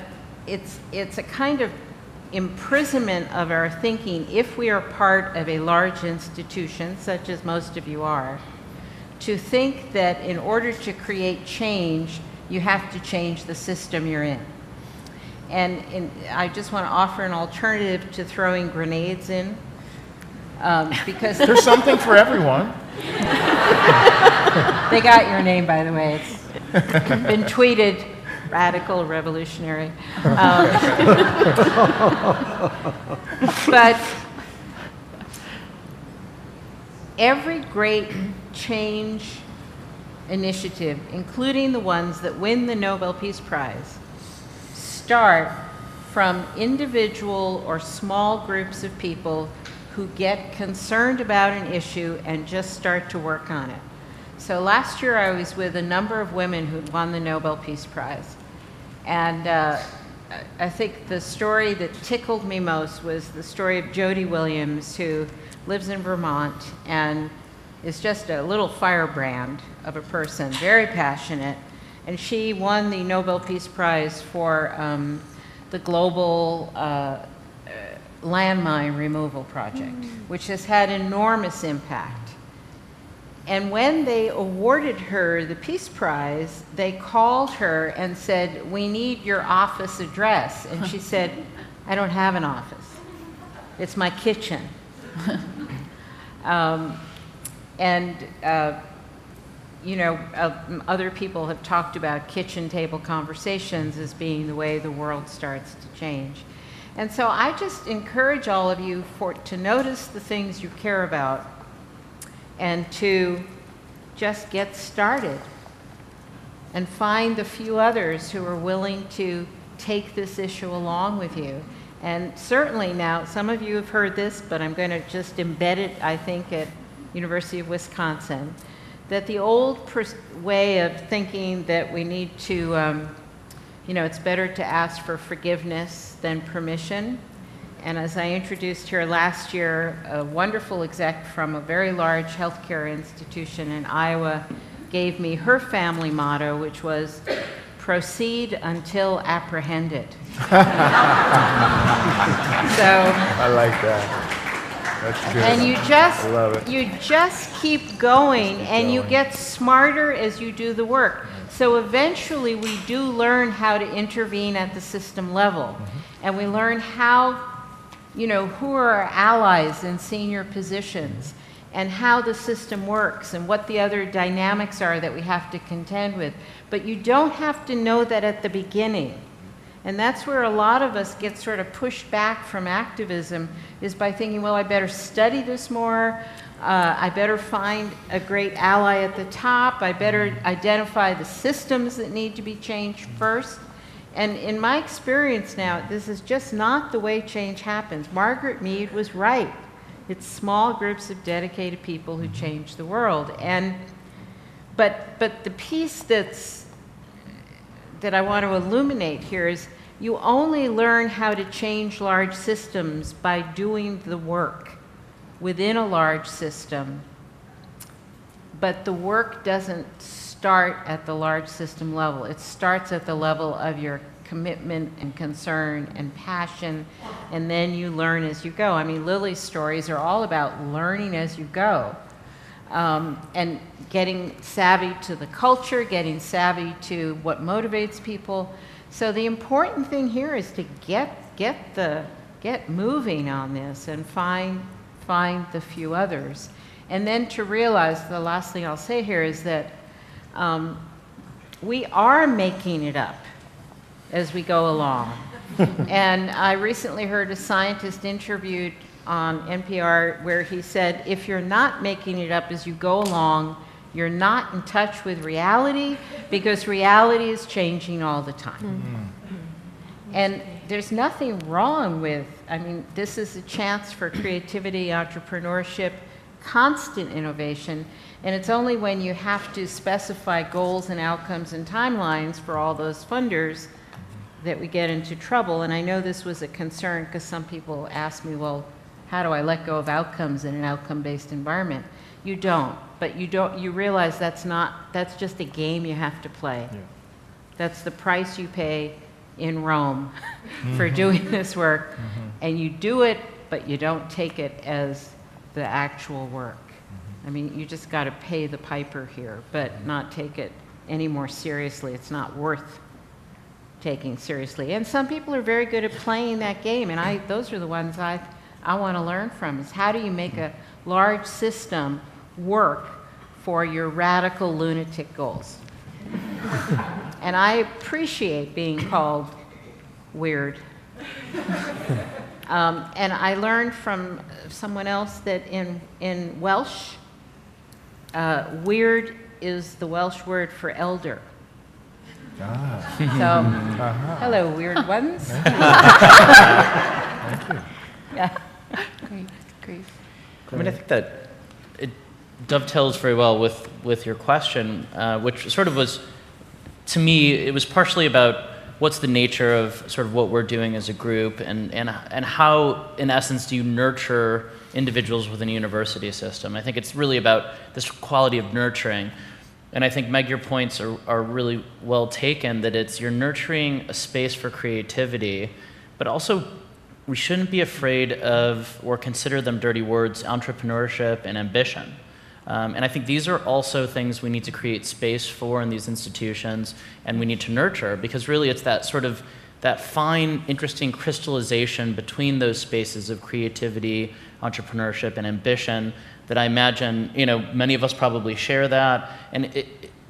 it's a kind of imprisonment of our thinking if we are part of a large institution, such as most of you are, to think that in order to create change, you have to change the system you're in. And I just want to offer an alternative to throwing grenades in, because there's something for everyone. They got your name, by the way. It's been tweeted, radical, revolutionary. But every great change initiative, including the ones that win the Nobel Peace Prize, start from individual or small groups of people who get concerned about an issue and just start to work on it. So last year I was with a number of women who won the Nobel Peace Prize. And I think the story that tickled me most was the story of Jody Williams, who lives in Vermont and is just a little firebrand of a person, very passionate. And she won the Nobel Peace Prize for the global landmine removal project, which has had enormous impact. And when they awarded her the Peace Prize, they called her and said, "We need your office address." And she said, "I don't have an office. It's my kitchen." You know, other people have talked about kitchen table conversations as being the way the world starts to change. And so I just encourage all of you to notice the things you care about and to just get started and find the few others who are willing to take this issue along with you. And certainly now, some of you have heard this, but I'm going to just embed it, I think, at University of Wisconsin, that the old way of thinking that we need to, you know, it's better to ask for forgiveness than permission. And as I introduced here last year, a wonderful exec from a very large healthcare institution in Iowa gave me her family motto, which was, "Proceed until apprehended." So I like that. That's good. And I love it. you just keep going, and you get smarter as you do the work. So eventually we do learn how to intervene at the system level. And we learn how, you know, who are our allies in senior positions, and how the system works, and what the other dynamics are that we have to contend with. But you don't have to know that at the beginning. And that's where a lot of us get sort of pushed back from activism, is by thinking, well, I better study this more, I better find a great ally at the top, I better identify the systems that need to be changed first. And in my experience now, this is just not the way change happens. Margaret Mead was right. It's small groups of dedicated people who change the world. But the piece that I want to illuminate here is you only learn how to change large systems by doing the work within a large system. But the work doesn't start at the large system level. It starts at the level of your commitment and concern and passion, and then you learn as you go. I mean, Lily's stories are all about learning as you go. And getting savvy to the culture, getting savvy to what motivates people. So the important thing here is to get moving on this and find the few others. And then to realize, the last thing I'll say here is that we are making it up as we go along. And I recently heard a scientist interviewed on NPR where he said, if you're not making it up as you go along, you're not in touch with reality, because reality is changing all the time. And there's nothing wrong with, I mean, this is a chance for creativity, entrepreneurship, constant innovation, and it's only when you have to specify goals and outcomes and timelines for all those funders that we get into trouble. And I know this was a concern because some people ask me, well, how do I let go of outcomes in an outcome-based environment? You don't, but you realize that's just a game you have to play. Yeah. That's the price you pay in Rome for doing this work. And you do it, but you don't take it as the actual work. I mean, you just got to pay the piper here, but not take it any more seriously. It's not worth taking seriously. And some people are very good at playing that game, and those are the ones I want to learn from, is how do you make a large system work for your radical lunatic goals? And I appreciate being called weird. And I learned from someone else that in Welsh, weird is the Welsh word for elder. So, hello, weird ones. Thank you. Yeah. Great. I mean, I think that it dovetails very well with your question, which sort of was, to me, it was partially about what's the nature of sort of what we're doing as a group, and how, in essence, do you nurture individuals within a university system. I think it's really about this quality of nurturing. And I think, Meg, your points are really well taken, that you're nurturing a space for creativity, but also we shouldn't be afraid of, or consider them dirty words, entrepreneurship and ambition. And I think these are also things we need to create space for in these institutions, and we need to nurture, because really it's that sort of, that fine, interesting crystallization between those spaces of creativity, entrepreneurship, and ambition that I imagine, many of us probably share that. And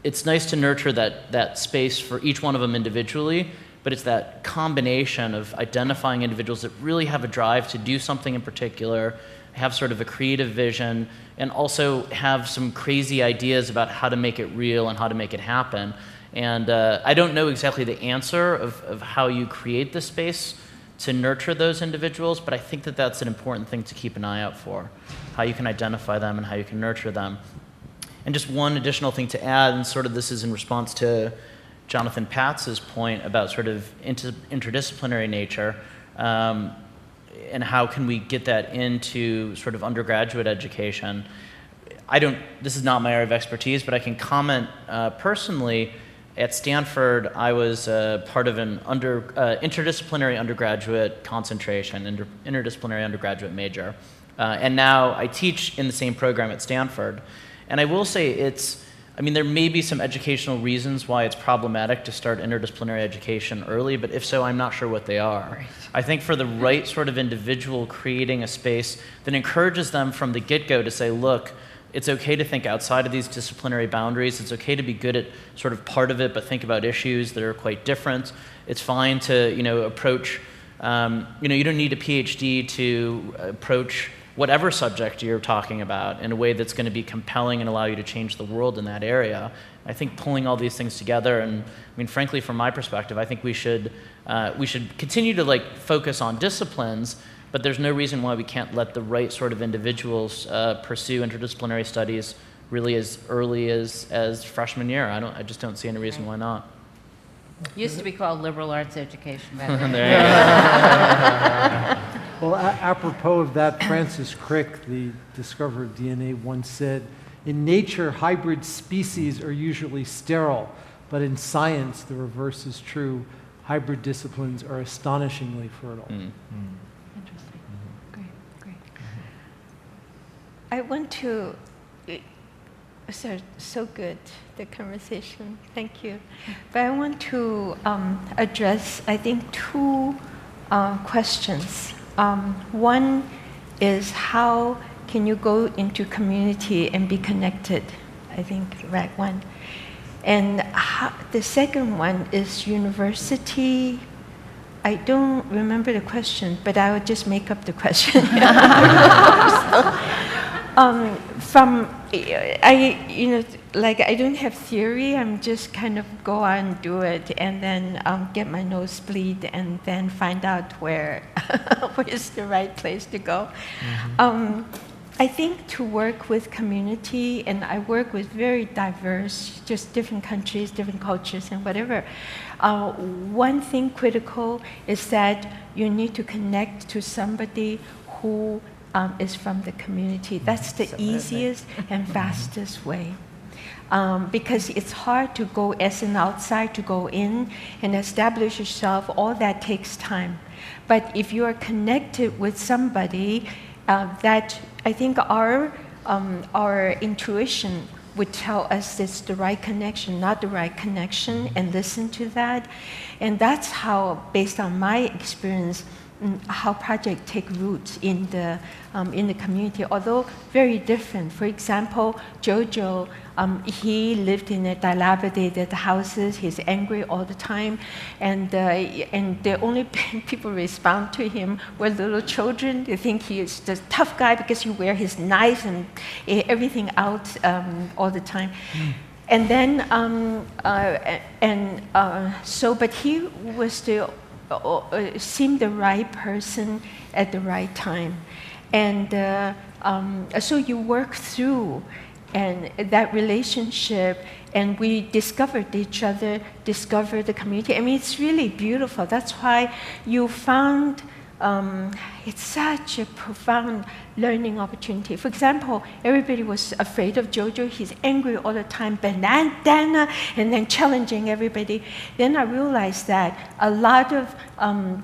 it's nice to nurture that space for each one of them individually, but it's that combination of identifying individuals that really have a drive to do something in particular, have sort of a creative vision, and also have some crazy ideas about how to make it real and how to make it happen. And I don't know exactly the answer of how you create the space to nurture those individuals, but I think that that's an important thing to keep an eye out for, how you can identify them and how you can nurture them. And just one additional thing to add, and sort of this is in response to Jonathan Patz's point about sort of interdisciplinary nature, and how can we get that into sort of undergraduate education. This is not my area of expertise, but I can comment personally. At Stanford, I was part of an interdisciplinary undergraduate concentration, interdisciplinary undergraduate major. And now I teach in the same program at Stanford. And I will say there may be some educational reasons why it's problematic to start interdisciplinary education early, but if so, I'm not sure what they are. Right. I think for the right sort of individual, creating a space that encourages them from the get-go to say, look, it's okay to think outside of these disciplinary boundaries. It's okay to be good at sort of part of it, but think about issues that are quite different. It's fine to, approach, you don't need a PhD to approach whatever subject you're talking about in a way that's going to be compelling and allow you to change the world in that area. I think pulling all these things together, and frankly, from my perspective, I think we should continue to focus on disciplines, but there's no reason why we can't let the right sort of individuals pursue interdisciplinary studies really as early as freshman year. I just don't see any reason why not. Used to be called liberal arts education. There you go. Well, apropos of that, Francis Crick, the discoverer of DNA, once said, in nature, hybrid species are usually sterile, but in science, the reverse is true. Hybrid disciplines are astonishingly fertile. Interesting. Great. I want to, so good, the conversation, thank you. But I want to address, I think, two questions. One is how can you go into community and be connected? I think right one. And the second one is university. I don't remember the question, but I would just make up the question. like I don't have theory. I'm just kind of go out and do it, and then get my nosebleed, and then find out where is the right place to go. I think to work with community, and I work with very diverse, just different countries, different cultures, and whatever. One thing critical is that you need to connect to somebody who is from the community. That's the easiest and fastest way. Because it's hard to go as an outsider, to go in and establish yourself. All that takes time. But if you are connected with somebody, that I think our intuition would tell us it's the right connection, not the right connection, and listen to that. And that's how, based on my experience, how projects take root in the community, although very different. For example, Jojo, he lived in a dilapidated houses. He's angry all the time, and the only people respond to him were little children. They think he is the tough guy because he wears his knife and everything out all the time. And then, but he was seemed the right person at the right time. And so you work through and that relationship, and we discovered each other, discovered the community. I mean, it's really beautiful. That's why you found it's such a profound learning opportunity. For example, everybody was afraid of Jojo. He's angry all the time, banana, and then challenging everybody. Then I realized that a lot of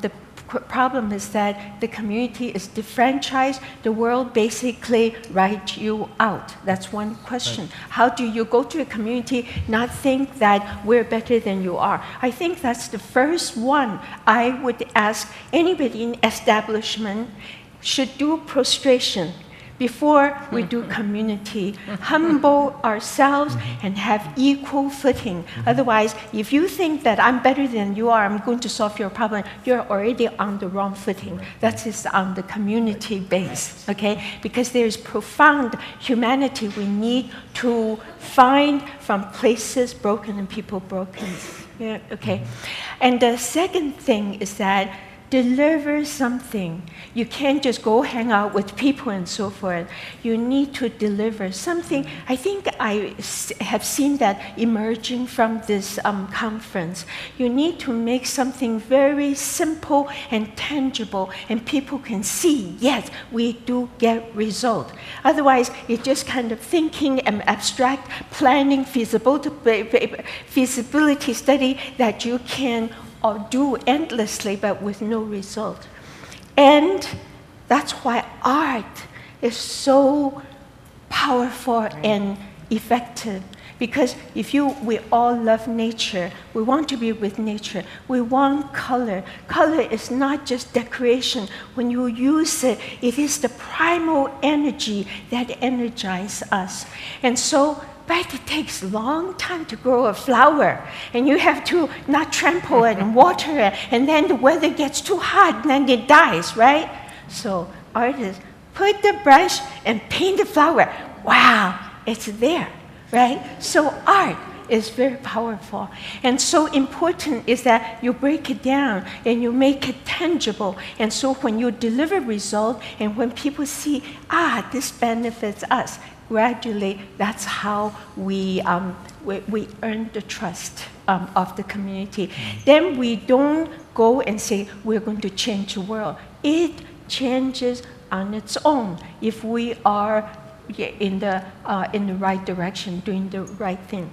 the problem is that the community is defranchised. The world basically writes you out. That's one question. Right. How do you go to a community, not think that we're better than you are? I think that's the first one I would ask anybody in establishment should do prostration before we do community. Humble ourselves and have equal footing. Otherwise, if you think that I'm better than you are, I'm going to solve your problem, you're already on the wrong footing. That is on the community base, okay? Because there's profound humanity we need to find from places broken and people broken. Yeah, okay. And the second thing is that deliver something. You can't just go hang out with people and so forth. You need to deliver something. I think I have seen that emerging from this conference. You need to make something very simple and tangible, and people can see, yes, we do get result. Otherwise, it's just kind of thinking and abstract planning, feasibility study that you can or do endlessly, but with no result. And that's why art is so powerful and effective. Because we all love nature. We want to be with nature. We want color. Color is not just decoration. When you use it, it is the primal energy that energizes us. And so, but it takes a long time to grow a flower, and you have to not trample it and water it, and then the weather gets too hot, and then it dies, right? So artists, put the brush and paint the flower. Wow, it's there, right? So art is very powerful. And so important is that you break it down and you make it tangible. And so when you deliver result, and when people see, this benefits us, gradually, that's how we earn the trust of the community. Then we don't go and say, we're going to change the world. It changes on its own if we are in the right direction, doing the right thing.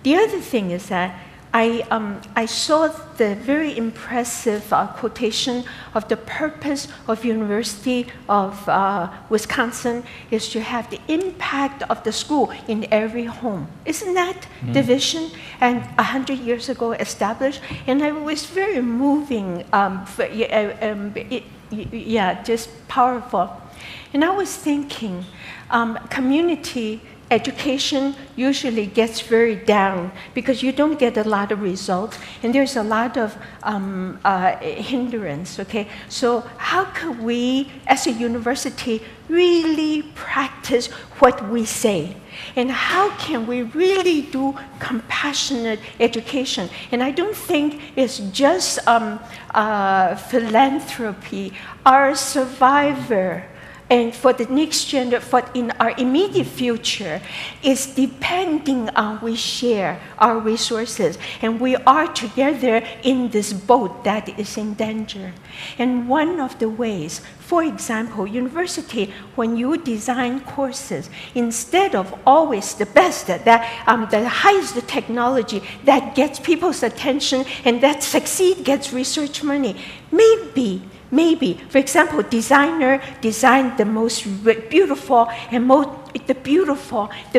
The other thing is that I saw the very impressive quotation of the purpose of University of Wisconsin is to have the impact of the school in every home. Isn't that the vision? And 100 years ago established, and it was very moving, just powerful. And I was thinking, community education usually gets very down because you don't get a lot of results, and there's a lot of hindrance, okay? So how could we, as a university, really practice what we say? And how can we really do compassionate education? And I don't think it's just philanthropy. Our survivor and for the next generation, for in our immediate future, is depending on we share our resources. And we are together in this boat that is in danger. And one of the ways, for example, university, when you design courses, instead of always the best, the highest technology that gets people's attention and that succeed gets research money, maybe, for example, designer designed the most beautiful and the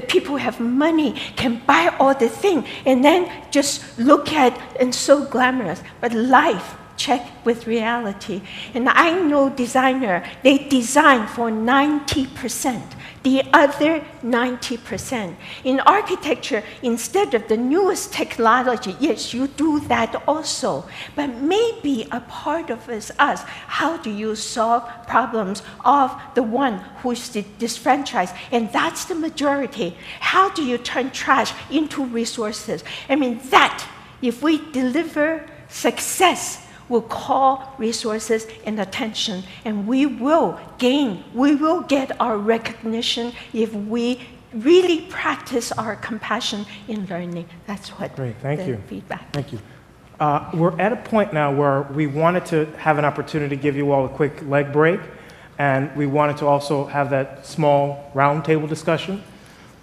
people who have money can buy all the things and then just look at and so glamorous. But life, check with reality. And I know designer, they design for 90%. The other 90%. In architecture, instead of the newest technology, yes, you do that also. But maybe a part of it is us. How do you solve problems of the one who's disfranchised? And that's the majority. How do you turn trash into resources? I mean, that, if we deliver success, will call resources and attention, and we will get our recognition if we really practice our compassion in learning. That's what Great, thank you. Feedback. Thank you. We're at a point now where we wanted to have an opportunity to give you all a quick leg break, and we wanted to also have that small roundtable discussion.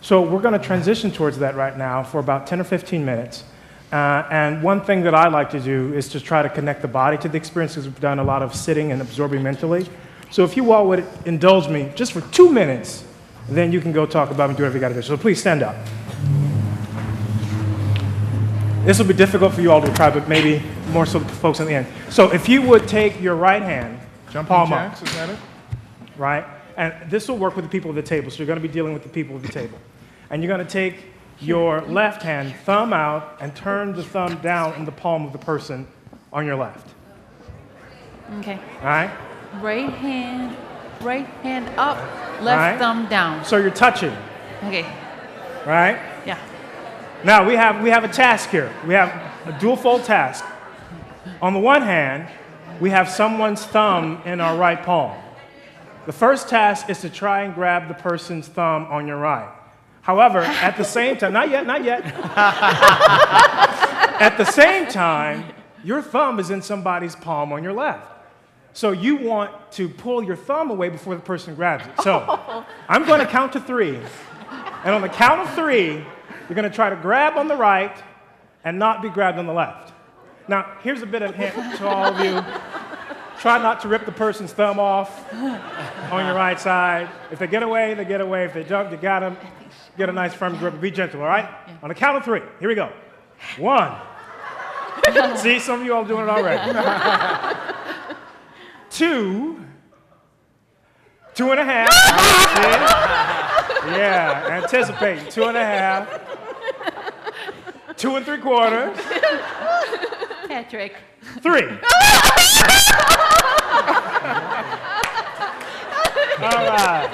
So we're going to transition towards that right now for about 10 or 15 minutes. And one thing that I like to do is to try to connect the body to the experience, because we've done a lot of sitting and absorbing mentally. So if you all would indulge me just for 2 minutes, then you can go talk about and do whatever you got to do. So please stand up. This will be difficult for you all to try, but maybe more so the folks in the end. So if you would take your right hand, palm up. Is that it? Right? And this will work with the people at the table. So you're going to be dealing with the people at the table. And you're going to take your left hand, thumb out, and turn the thumb down in the palm of the person on your left. Okay. All right? Right hand up, left thumb down. So you're touching. Okay. Right? Yeah. Now we have a task here. We have a dual fold task. On the one hand, we have someone's thumb in our right palm. The first task is to try and grab the person's thumb on your right. However, at the same time, not yet. At the same time, your thumb is in somebody's palm on your left. So you want to pull your thumb away before the person grabs it. So I'm going to count to 3. And on the count of 3, you're going to try to grab on the right and not be grabbed on the left. Now, here's a bit of hint to all of you. Try not to rip the person's thumb off on your right side. If they get away, they get away. If they don't, you got them. Get a nice firm grip. Be gentle, all right? Yeah. On the count of 3. Here we go. 1. See, some of you all doing it already. 2. 2.5. Yeah, anticipate. 2.5. 2 3/4. Patrick. 3. All right.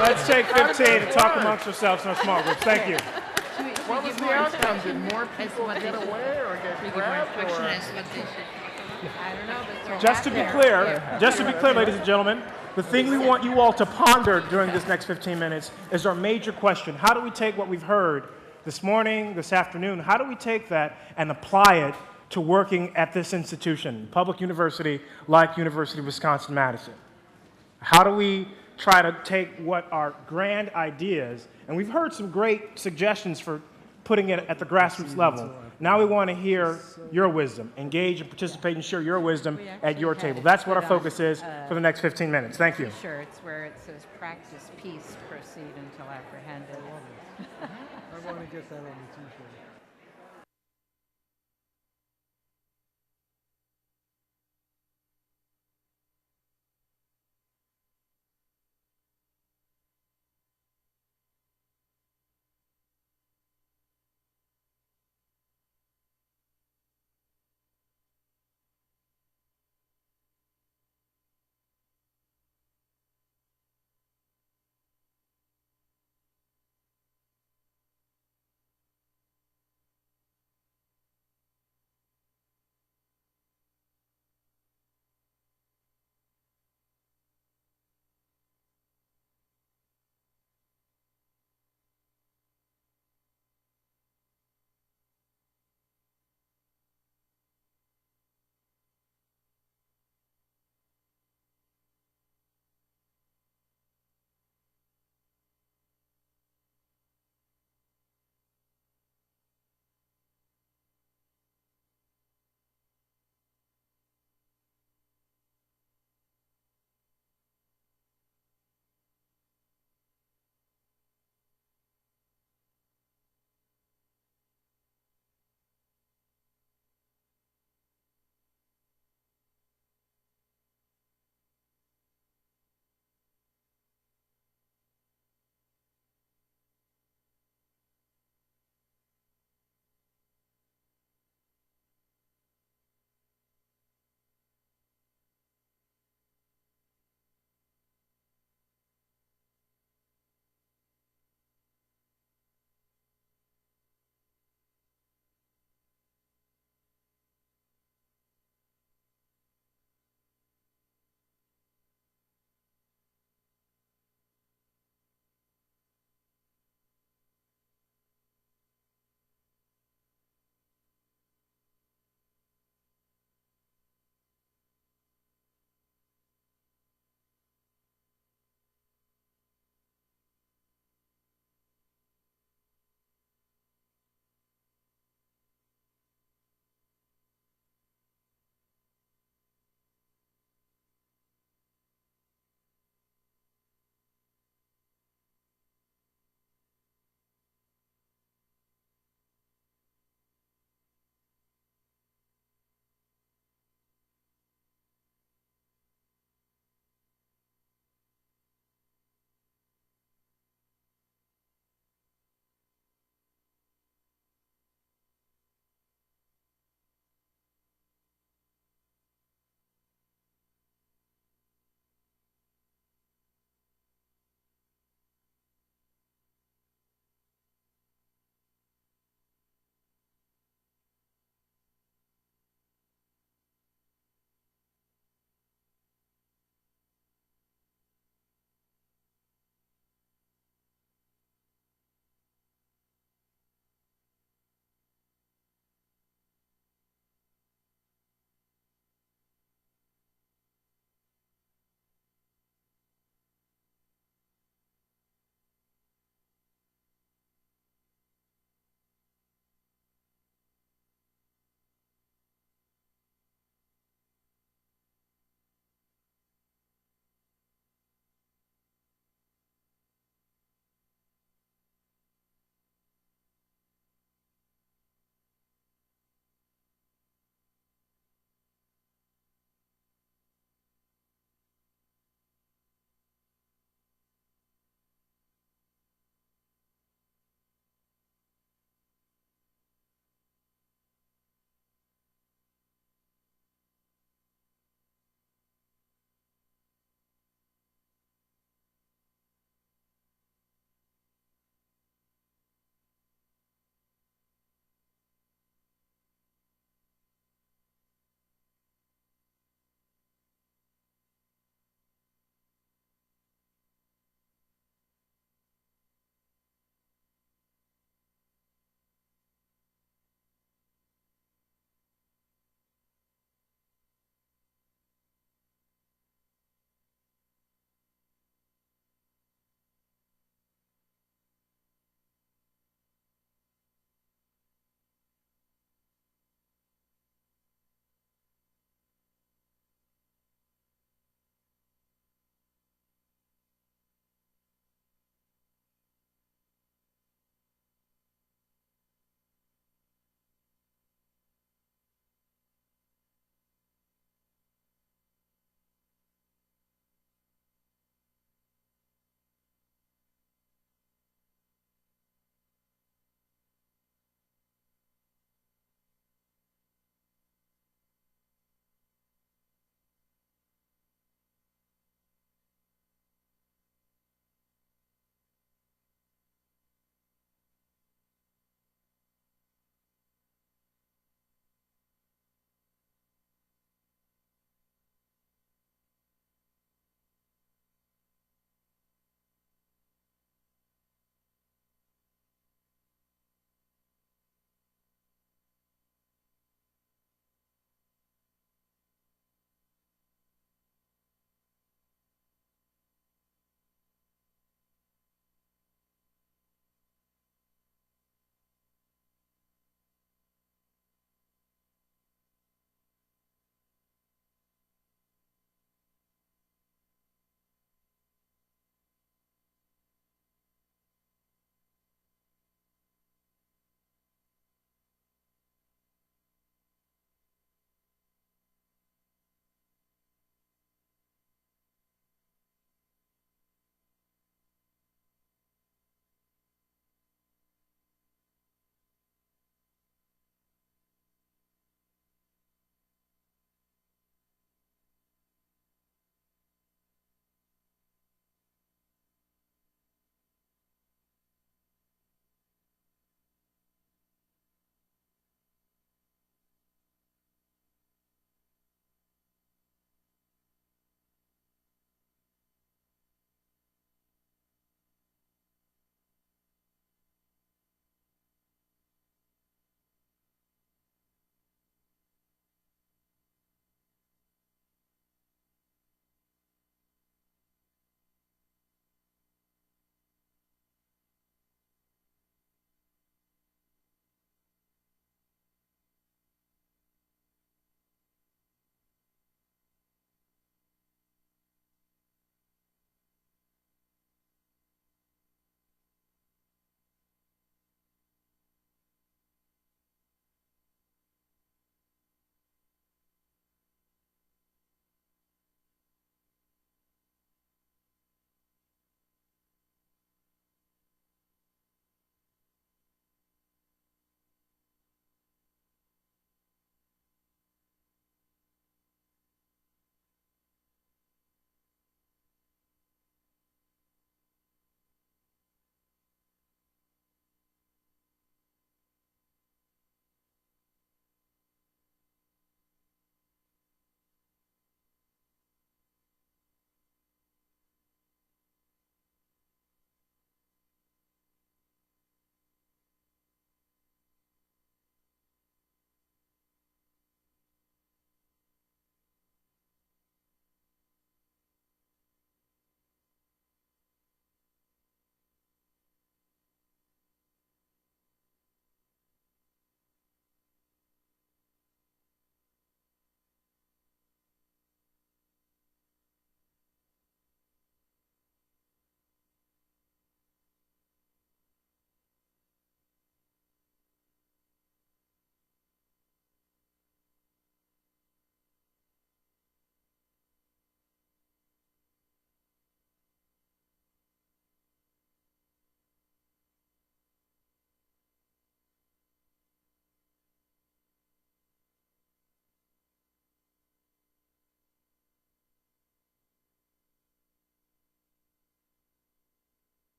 Let's take 15 to talk amongst ourselves in our small groups. Thank you. What was the outcome? Did more people get away or get grabbed? Just to be clear, ladies and gentlemen, the thing we want you all to ponder during this next 15 minutes is our major question. How do we take what we've heard this morning, this afternoon, how do we take that and apply it to working at this institution, public university like University of Wisconsin-Madison? How do we try to take what are grand ideas, and we've heard some great suggestions for putting it at the grassroots level. Now we want to hear your wisdom, engage and participate and share your wisdom at your table. That's what our focus is for the next 15 minutes. Thank you. Sure, it's where it says practice peace, proceed until apprehended. I want to get that on the t-shirt.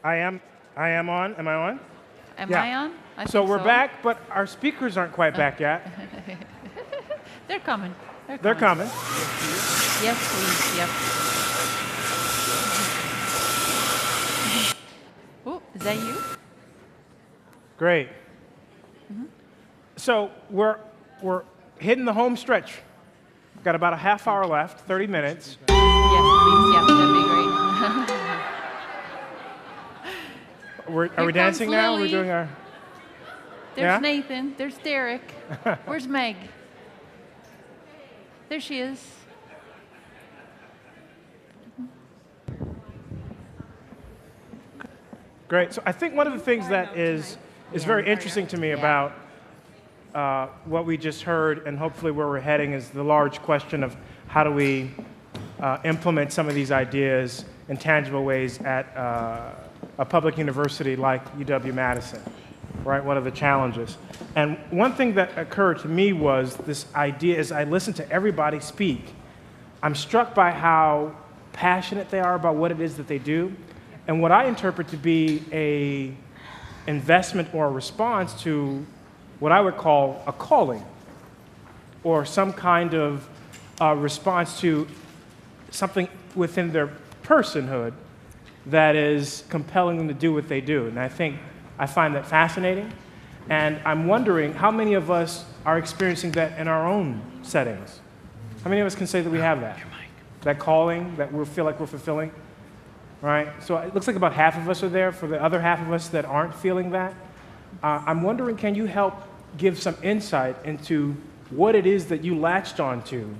I am on. Am I on? Am Yeah. I on? I So think we're back, but our speakers aren't quite back yet. They're coming. They're coming. Yes, please. Yep. Oh, is that you? Great. So we're hitting the home stretch. We've got about a half hour left, 30 minutes. Yes, please. Yep, that'd be great. Are we dancing now? Lily. We're doing our... There's Yeah? Nathan. There's Derek. Where's Meg? There she is. Great. So I think one of the things that is very interesting to me about what we just heard, and hopefully where we're heading, is the large question of how do we implement some of these ideas in tangible ways at a public university like UW-Madison, right? What are the challenges? And one thing that occurred to me was this idea, as I listened to everybody speak, I'm struck by how passionate they are about what it is that they do, and what I interpret to be a investment or a response to what I would call a calling, or some kind of response to something within their personhood that is compelling them to do what they do. And I find that fascinating. And I'm wondering how many of us are experiencing that in our own settings. How many of us can say that we have that? That calling that we feel like we're fulfilling, right? So it looks like about half of us are there. For the other half of us that aren't feeling that, I'm wondering, can you help give some insight into what it is that you latched onto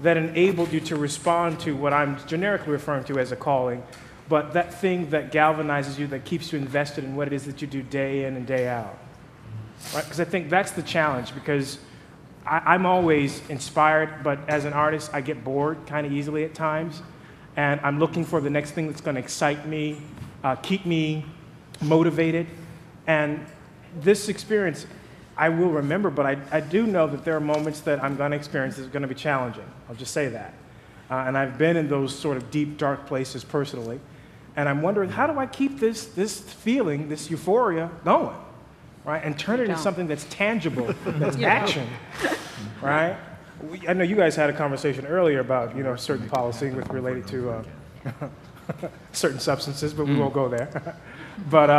that enabled you to respond to what I'm generically referring to as a calling, but that thing that galvanizes you, that keeps you invested in what it is that you do day in and day out, right? Because I think that's the challenge, because I'm always inspired, but as an artist, I get bored kind of easily at times, and I'm looking for the next thing that's going to excite me, keep me motivated, and this experience I will remember, but I do know that there are moments that I'm going to experience that are going to be challenging. I'll just say that. And I've been in those sort of deep, dark places personally. And I'm wondering, how do I keep this feeling, this euphoria going, right? And turn it into something that's tangible, that's action, right? I know you guys had a conversation earlier about, certain policy related to certain substances, but we won't go there. But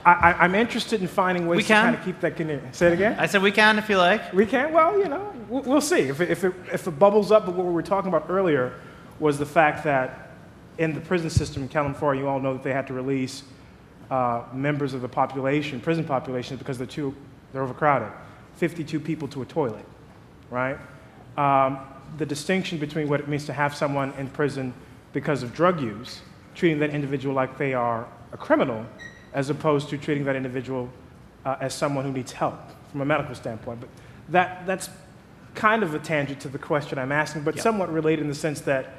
I'm interested in finding ways to kind of keep that connected. Say it again? I said we can if you like. We can? Well, we'll see. If it bubbles up, but what we were talking about earlier was the fact that in the prison system in California, you all know that they had to release members of the population, prison population, because they're overcrowded. 52 people to a toilet, right? The distinction between what it means to have someone in prison because of drug use, treating that individual like they are a criminal, as opposed to treating that individual as someone who needs help from a medical standpoint. But that's kind of a tangent to the question I'm asking, but somewhat related in the sense that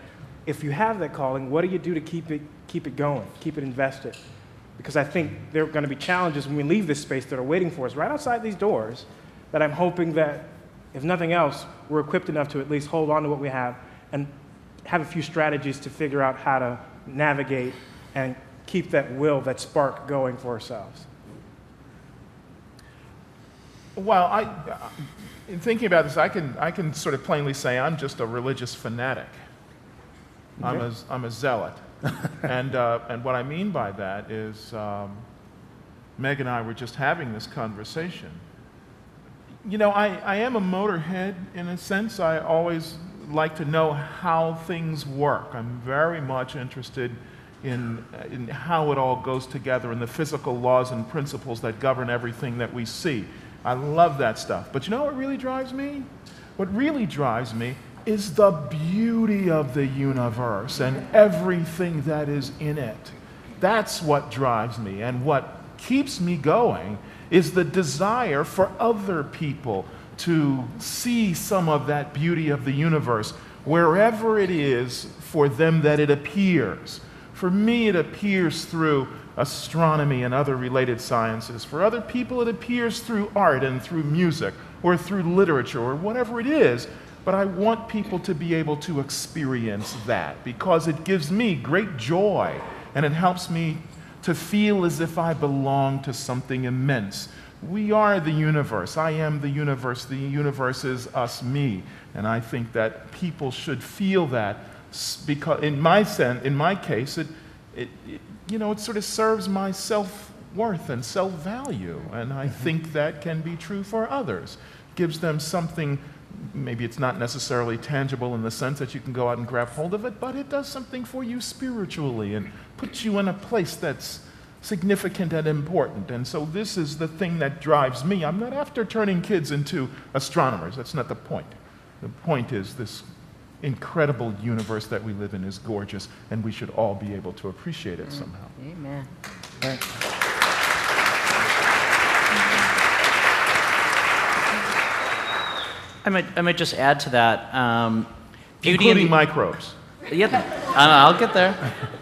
if you have that calling, what do you do to keep it going, keep it invested? Because I think there are going to be challenges when we leave this space that are waiting for us right outside these doors, that I'm hoping that, if nothing else, we're equipped enough to at least hold on to what we have and have a few strategies to figure out how to navigate and keep that will, that spark going for ourselves. Well, in thinking about this, I can sort of plainly say I'm just a religious fanatic. Okay. I'm a zealot. And what I mean by that is, Meg and I were just having this conversation. I am a motorhead in a sense. I always like to know how things work. I'm very much interested in how it all goes together and the physical laws and principles that govern everything that we see. I love that stuff. But you know what really drives me? What really drives me is the beauty of the universe and everything that is in it. That's what drives me. And what keeps me going is the desire for other people to see some of that beauty of the universe wherever it is for them that it appears. For me, it appears through astronomy and other related sciences. For other people, it appears through art and through music or through literature or whatever it is. But I want people to be able to experience that because it gives me great joy and it helps me to feel as if I belong to something immense. We are the universe. I am the universe. The universe is us, me. And I think that people should feel that, because in my case, it sort of serves my self-worth and self-value. And I think that can be true for others. Gives them something. Maybe it's not necessarily tangible in the sense that you can go out and grab hold of it, but it does something for you spiritually and puts you in a place that's significant and important. And so this is the thing that drives me. I'm not after turning kids into astronomers. That's not the point. The point is this incredible universe that we live in is gorgeous, and we should all be able to appreciate it somehow. Amen. Right. I might just add to that. Beauty Including and microbes. Yeah, I'll get there.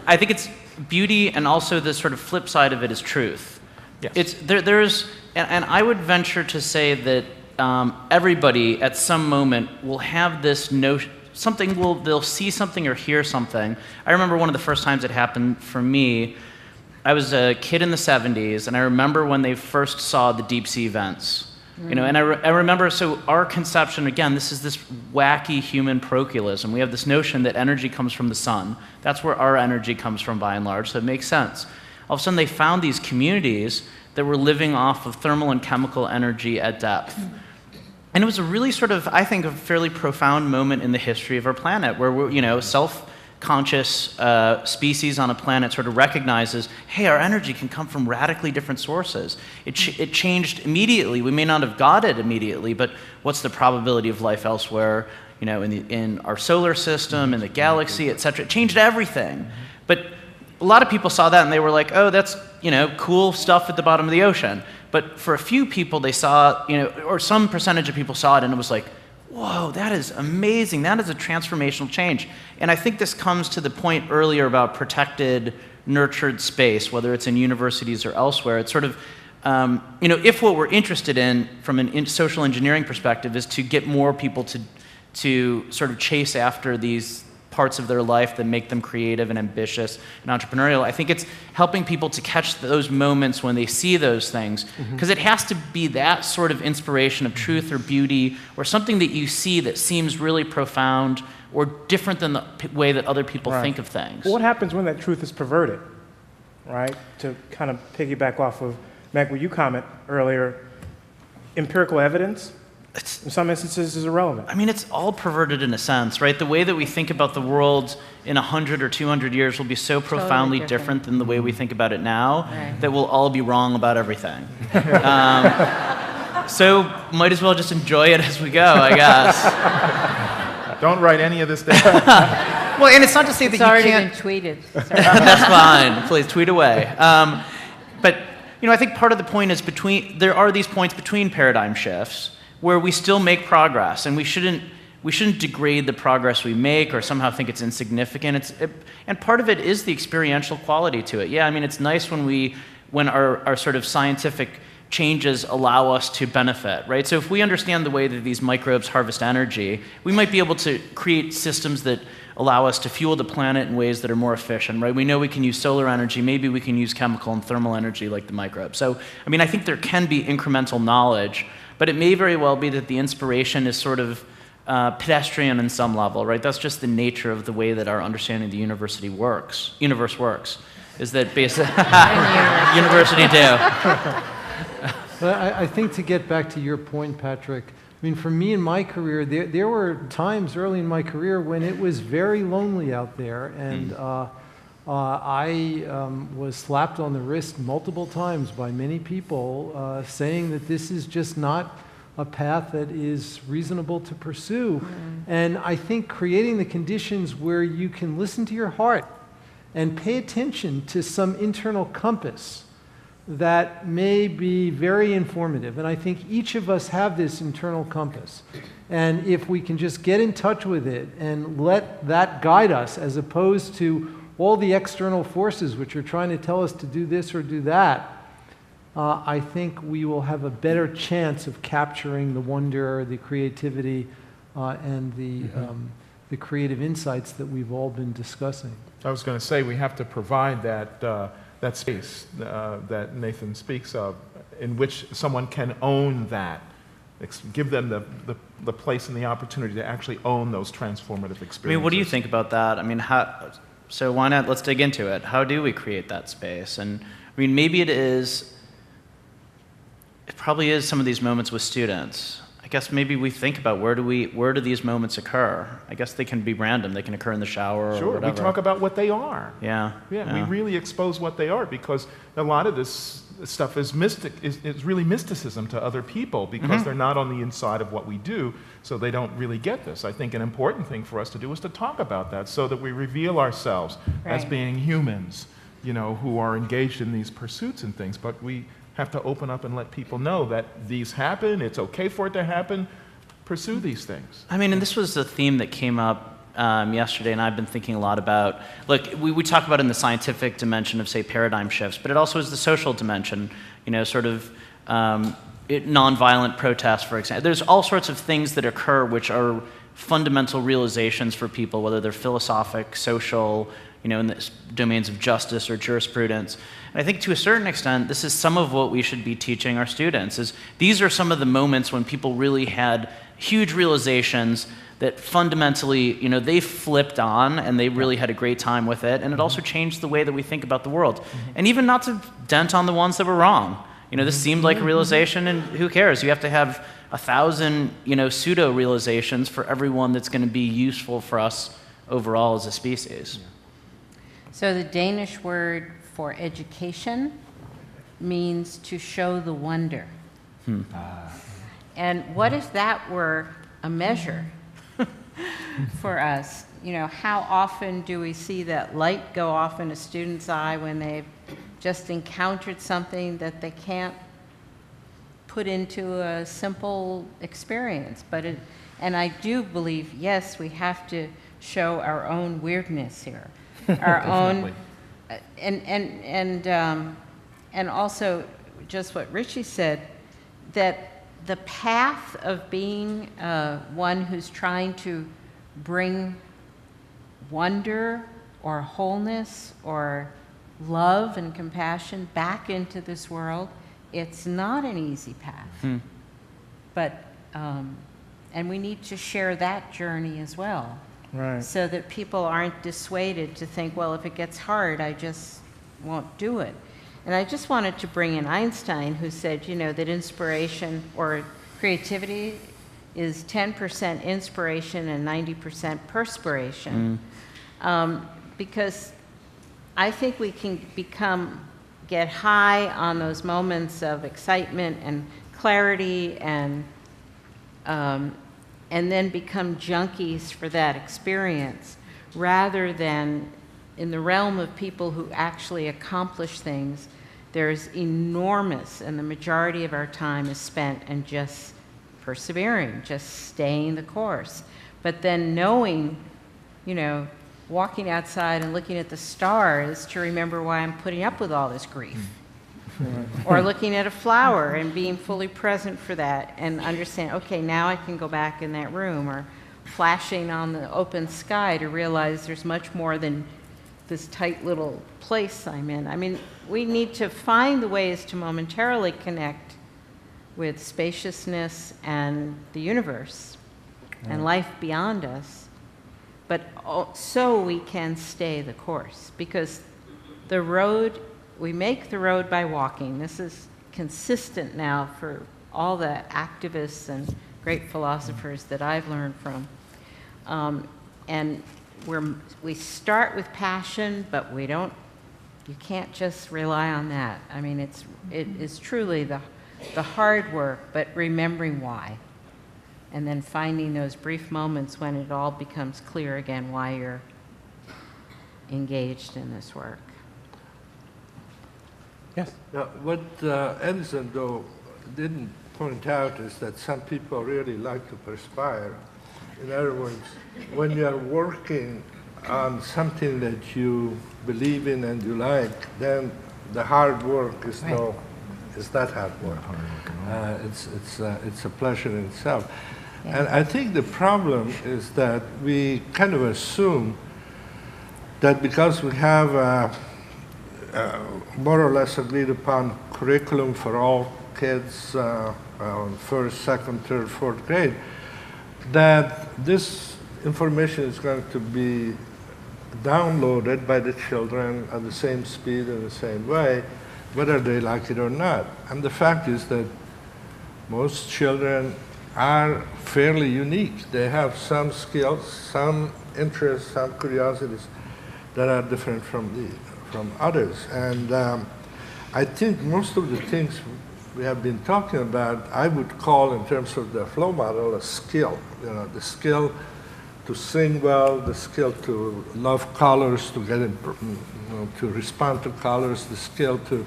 I think it's beauty, and also the sort of flip side of it is truth. Yes. And I would venture to say that everybody at some moment will have this notion, they'll see something or hear something. I remember one of the first times it happened for me. I was a kid in the 70s, and I remember when they first saw the deep sea vents. And I remember, so our conception, again, this is this wacky human parochialism. We have this notion that energy comes from the sun. That's where our energy comes from, by and large, so it makes sense. All of a sudden, they found these communities that were living off of thermal and chemical energy at depth. And it was a really sort of, I think, a fairly profound moment in the history of our planet, where we're, self-conscious species on a planet sort of recognizes, hey, our energy can come from radically different sources. It changed immediately. We may not have got it immediately, but what's the probability of life elsewhere, in our solar system, in the galaxy, et cetera? It changed everything. But a lot of people saw that and they were like, oh, that's, cool stuff at the bottom of the ocean. But for a few people, they saw, or some percentage of people saw it, and it was like, whoa, that is amazing. That is a transformational change. And I think this comes to the point earlier about protected, nurtured space, whether it's in universities or elsewhere. It's sort of, if what we're interested in from a social engineering perspective is to get more people to sort of chase after these parts of their life that make them creative and ambitious and entrepreneurial, I think it's helping people to catch those moments when they see those things, because it has to be that sort of inspiration of truth or beauty or something that you see that seems really profound or different than the way that other people think of things. Well, what happens when that truth is perverted, right? To kind of piggyback off of, Meg, what you comment earlier, empirical evidence, in some instances, is irrelevant. I mean, it's all perverted in a sense, right? The way that we think about the world in 100 or 200 years will be so profoundly different than the way we think about it now that we'll all be wrong about everything. So might as well just enjoy it as we go, I guess. Don't write any of this down. Well, and it's not to say that It's you already can't... been tweeted. That's fine. Please, tweet away. But, I think part of the point is there are these points between paradigm shifts where we still make progress, and we shouldn't degrade the progress we make or somehow think it's insignificant. And part of it is the experiential quality to it. Yeah, I mean, it's nice when our sort of scientific changes allow us to benefit, right? So if we understand the way that these microbes harvest energy, we might be able to create systems that allow us to fuel the planet in ways that are more efficient, right? We know we can use solar energy, maybe we can use chemical and thermal energy like the microbes. So, I mean, I think there can be incremental knowledge, but it may very well be that the inspiration is sort of pedestrian in some level, right? That's just the nature of the way that our understanding of the universe works, is that basically... University too. But I think to get back to your point, Patrick, I mean, for me in my career, there were times early in my career when it was very lonely out there, and I was slapped on the wrist multiple times by many people saying that this is just not a path that is reasonable to pursue. And I think creating the conditions where you can listen to your heart and pay attention to some internal compass that may be very informative. And I think each of us have this internal compass. And if we can just get in touch with it and let that guide us, as opposed to all the external forces which are trying to tell us to do this or do that, I think we will have a better chance of capturing the wonder, the creativity, and the creative insights that we've all been discussing. I was going to say we have to provide that space that Nathan speaks of, in which someone can own that. Give them the place and the opportunity to actually own those transformative experiences. I mean, what do you think about that? I mean, so why not? Let's dig into it. How do we create that space? And I mean, maybe it probably is some of these moments with students. I guess maybe we think about where do these moments occur? I guess they can be random. They can occur in the shower or whatever. Sure, we talk about what they are. Yeah. We really expose what they are, because a lot of this stuff is really mysticism to other people, because they're not on the inside of what we do, so they don't really get this. I think an important thing for us to do is to talk about that, so that we reveal ourselves as being humans, who are engaged in these pursuits and things. But we have to open up and let people know that these happen, it's okay for it to happen, pursue these things. I mean, and this was a theme that came up yesterday, and I've been thinking a lot about. Look, we talk about in the scientific dimension of, say, paradigm shifts, but it also is the social dimension, sort of nonviolent protests, for example. There's all sorts of things that occur which are fundamental realizations for people, whether they're philosophic, social, in the domains of justice or jurisprudence. And I think to a certain extent, this is some of what we should be teaching our students, is these are some of the moments when people really had huge realizations that fundamentally, they flipped on and they really had a great time with it, and it also changed the way that we think about the world. And even not to dent on the ones that were wrong. This seemed like a realization, and who cares? You have to have 1,000, pseudo-realizations for every one that's going to be useful for us overall as a species. So the Danish word for education means to show the wonder. And what if that were a measure for us? How often do we see that light go off in a student's eye when they've just encountered something that they can't put into a simple experience? And I do believe, yes, we have to show our own weirdness here, our own, and also just what Richie said, that the path of being one who's trying to bring wonder or wholeness or love and compassion back into this world, it's not an easy path. But, and we need to share that journey as well. Right. So that people aren't dissuaded to think, well, if it gets hard, I just won't do it. And I just wanted to bring in Einstein, who said, that inspiration or creativity is 10% inspiration and 90% perspiration. Because I think we can get high on those moments of excitement and clarity and then become junkies for that experience, rather than in the realm of people who actually accomplish things. There's enormous, and the majority of our time is spent in just persevering, just staying the course. But then knowing, walking outside and looking at the stars to remember why I'm putting up with all this grief. Or looking at a flower and being fully present for that and understand, okay, now I can go back in that room, or flashing on the open sky to realize there's much more than this tight little place I'm in. I mean, we need to find the ways to momentarily connect with spaciousness and the universe and life beyond us, but so we can stay the course, because the road, we make the road by walking. This is consistent now for all the activists and great philosophers that I've learned from. And we start with passion, but you can't just rely on that. I mean, it is truly the hard work, but remembering why. And then finding those brief moments when it all becomes clear again why you're engaged in this work. Yes? Now, what Edison, though, didn't point out is that some people really like to perspire. In other words, when you're working on something that you believe in and you like, then the hard work is not hard work. It's a pleasure in itself. And I think the problem is that we kind of assume that because we have more or less agreed upon curriculum for all kids on first, second, third, fourth grade, that this information is going to be downloaded by the children at the same speed in the same way, whether they like it or not. And the fact is that most children are fairly unique. They have some skills, some interests, some curiosities that are different from others. And I think most of the things we have been talking about, I would call in terms of the flow model a skill. You know, the skill to sing well, the skill to love colors, to get to respond to colors, the skill to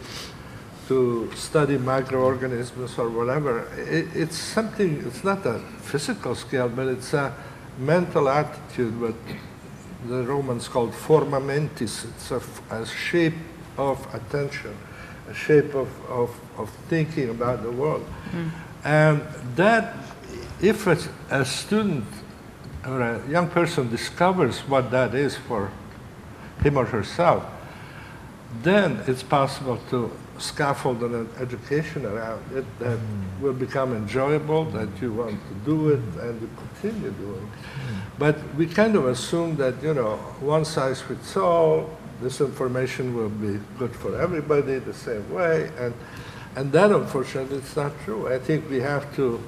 study microorganisms or whatever. It's something, it's not a physical skill, but it's a mental attitude, what the Romans called forma mentis. It's a shape of attention, a shape of thinking about the world. And that, if a student or a young person discovers what that is for him or herself, then it's possible to scaffold an education around it that will become enjoyable, that you want to do it and you continue doing. But we kind of assume that, you know, one size fits all, this information will be good for everybody the same way, and that unfortunately is not true. I think we have to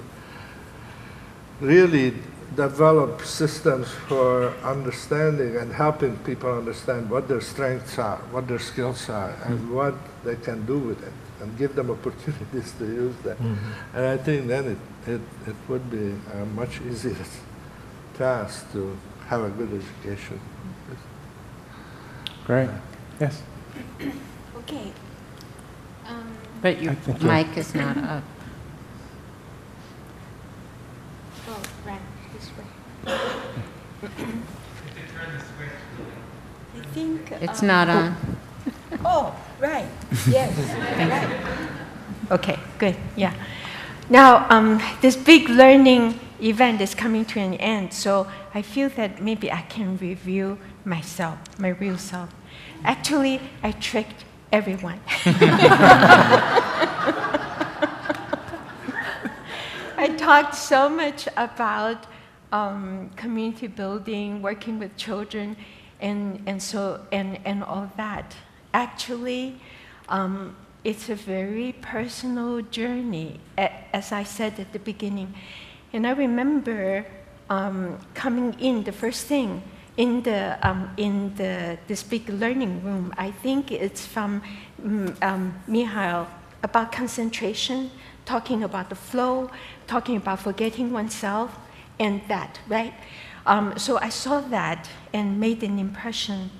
really develop systems for understanding and helping people understand what their strengths are, what their skills are, and what they can do with it, and give them opportunities to use that. And I think then it would be a much easier task to have a good education. Great. Yes? Okay. But your mic is not up. Oh, right, this way. I think... It's not on. Oh, right, yes, right. Okay, good, yeah. Now, this big learning event is coming to an end, so I feel that maybe I can review myself, my real self. Actually, I tricked everyone. I talked so much about community building, working with children, and all that. Actually, it's a very personal journey, as I said at the beginning. And I remember coming in, the first thing, in this big learning room. I think it's from Mihail, about concentration, talking about the flow, talking about forgetting oneself, and that, right? So I saw that and made an impression.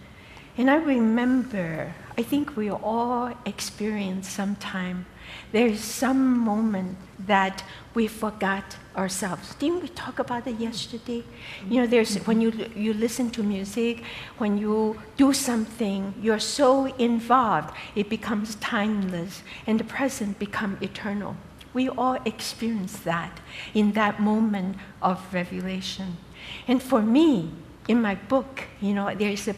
And I remember, I think we all experience sometime, there's some moment that we forgot ourselves. Didn't we talk about it yesterday? You know, there's, when you listen to music, when you do something, you're so involved, it becomes timeless, and the present becomes eternal. We all experience that in that moment of revelation. And for me, in my book, you know, there's a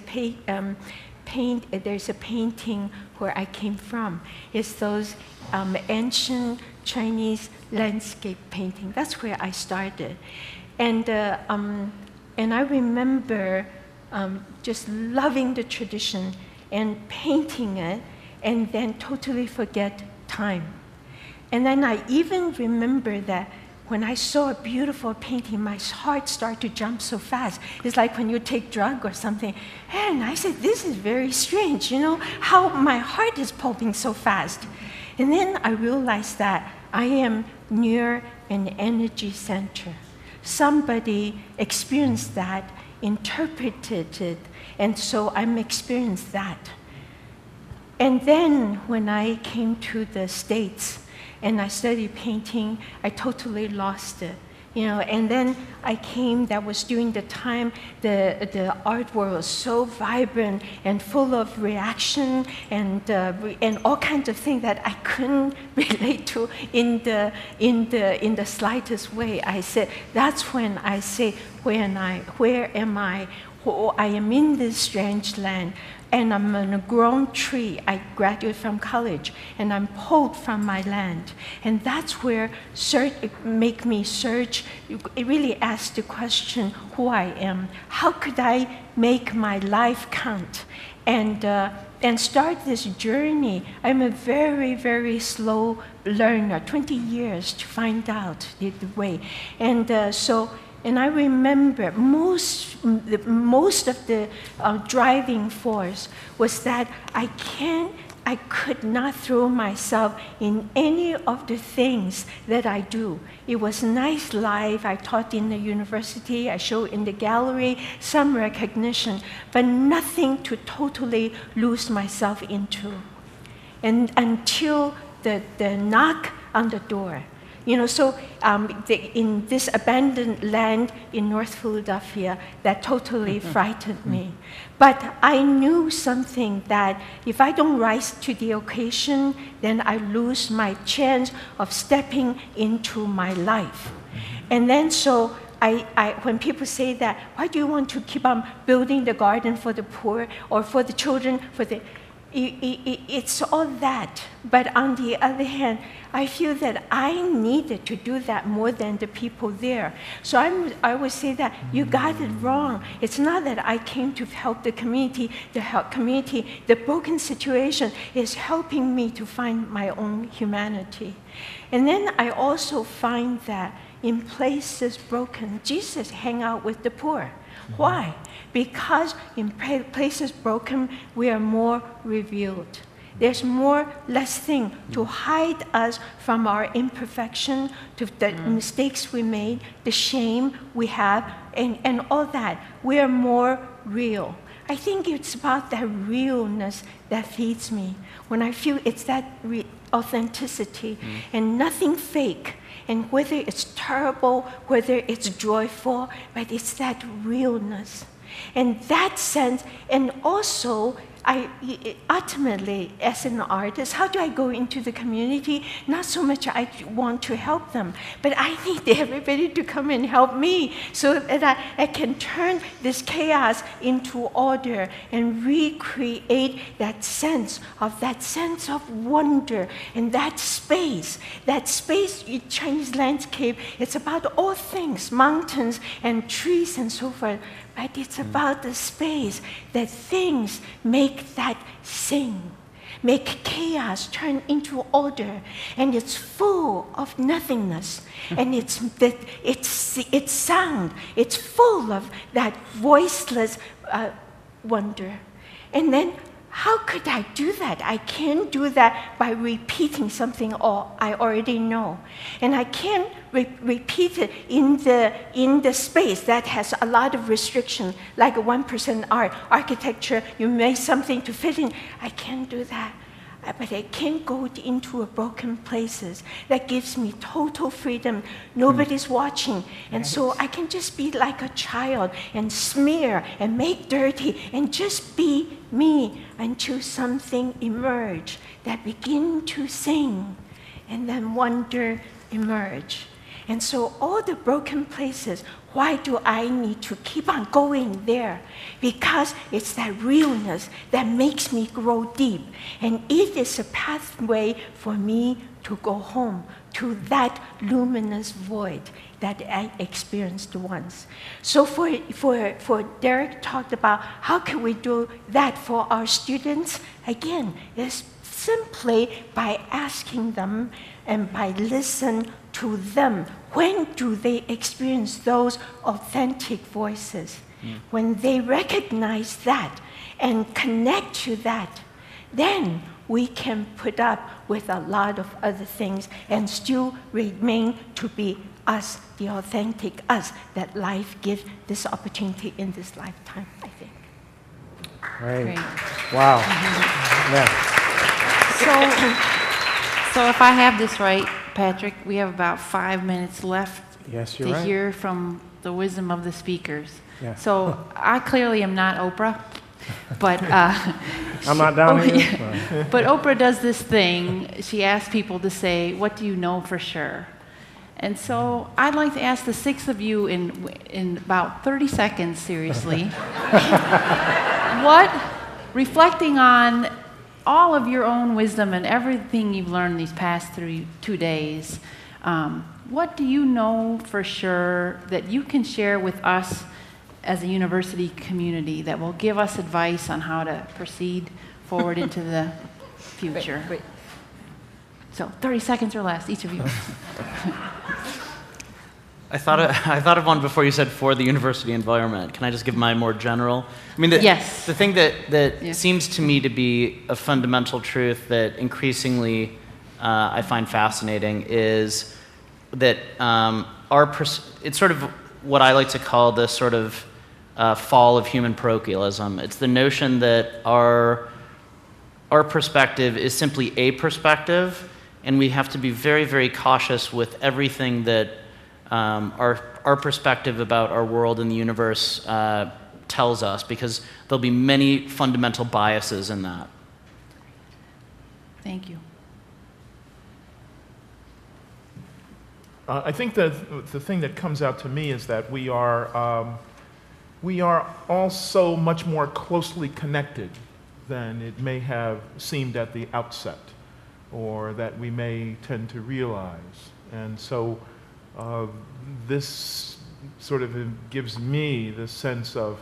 there's a painting where I came from. It's those ancient Chinese landscape painting. That's where I started. And I remember just loving the tradition and painting it, and then totally forget time. And then I even remember that when I saw a beautiful painting, my heart started to jump so fast. It's like when you take drug or something. And I said, this is very strange, you know, how my heart is pumping so fast. And then I realized that I am near an energy center. Somebody experienced that, interpreted it, and so I'm experienced that. And then when I came to the States, and I studied painting, I totally lost it. And then I came, that was during the time the art world was so vibrant and full of reaction and all kinds of things that I couldn't relate to in the slightest way. I said, that's when I say, where am I? Oh, I am in this strange land, and I'm on a grown tree. I graduated from college, and I'm pulled from my land. And that's where make me search. It really asks the question, who I am. How could I make my life count? And start this journey. I'm a very, very slow learner, 20 years to find out the way. And I remember most of the driving force was that I could not throw myself in any of the things that I do. It was nice life. I taught in the university. I showed in the gallery, some recognition, but nothing to totally lose myself into. And until the knock on the door. In this abandoned land in North Philadelphia, that totally frightened me. But I knew something, that if I don't rise to the occasion, then I lose my chance of stepping into my life. And then when people say that, why do you want to keep on building the garden for the poor or for the children, it's all that. But on the other hand, I feel that I needed to do that more than the people there. So I would say that you got it wrong. It's not that I came to help the community. The broken situation is helping me to find my own humanity. And then I also find that in places broken, Jesus hang out with the poor. Why? Because in places broken, we are more revealed. There's less thing to hide us from our imperfection, to the mistakes we made, the shame we have, and all that. We are more real. I think it's about that realness that feeds me. When I feel it's that authenticity and nothing fake. And whether it's terrible, whether it's joyful, but it's that realness. And that sense, and also, ultimately, as an artist, how do I go into the community? Not so much I want to help them, but I need everybody to come and help me so that I can turn this chaos into order and recreate that sense of wonder and that space in Chinese landscape. It's about all things, mountains and trees and so forth. But it's about the space that things make that sing, make chaos turn into order, and it's full of nothingness, and it's sound, it's full of that voiceless wonder. And then how could I do that? I can't do that by repeating something I already know. And I can't repeat it in the space that has a lot of restriction, like a 1% art, architecture, you make something to fit in. I can't do that. But I can't go into broken places. That gives me total freedom. Nobody's watching. And so I can just be like a child and smear and make dirty and just be me until something emerge that begin to sing and then wonder emerge. And so all the broken places, why do I need to keep on going there? Because it's that realness that makes me grow deep. And it is a pathway for me to go home to that luminous void that I experienced once. So for Derek talked about how can we do that for our students? Again, it's simply by asking them and by listening to them. When do they experience those authentic voices? When they recognize that and connect to that, then we can put up with a lot of other things and still remain to be us, the authentic us that life gives this opportunity in this lifetime, I think. Great. Wow. Yeah. So if I have this right, Patrick, we have about 5 minutes left Yes, you're to right. hear from the wisdom of the speakers. Yeah. So I clearly am not Oprah, but I'm not down here. But Oprah does this thing. She asks people to say, "What do you know for sure?" And so I'd like to ask the 6 of you in about 30 seconds, seriously, reflecting on all of your own wisdom and everything you've learned these past 2 days, what do you know for sure that you can share with us as a university community that will give us advice on how to proceed forward into the future? Wait. So 30 seconds or less, each of you. I thought of one before you said for the university environment. Can I just give my more general? I mean, Yes. The thing that seems to me to be a fundamental truth that increasingly I find fascinating is that it's sort of what I like to call the sort of fall of human parochialism. It's the notion that our perspective is simply a perspective, and we have to be very, very cautious with everything that our perspective about our world and the universe tells us, because there'll be many fundamental biases in that. Thank you. I think that the thing that comes out to me is that we are all so much more closely connected than it may have seemed at the outset, or that we may tend to realize. And so this sort of gives me the sense of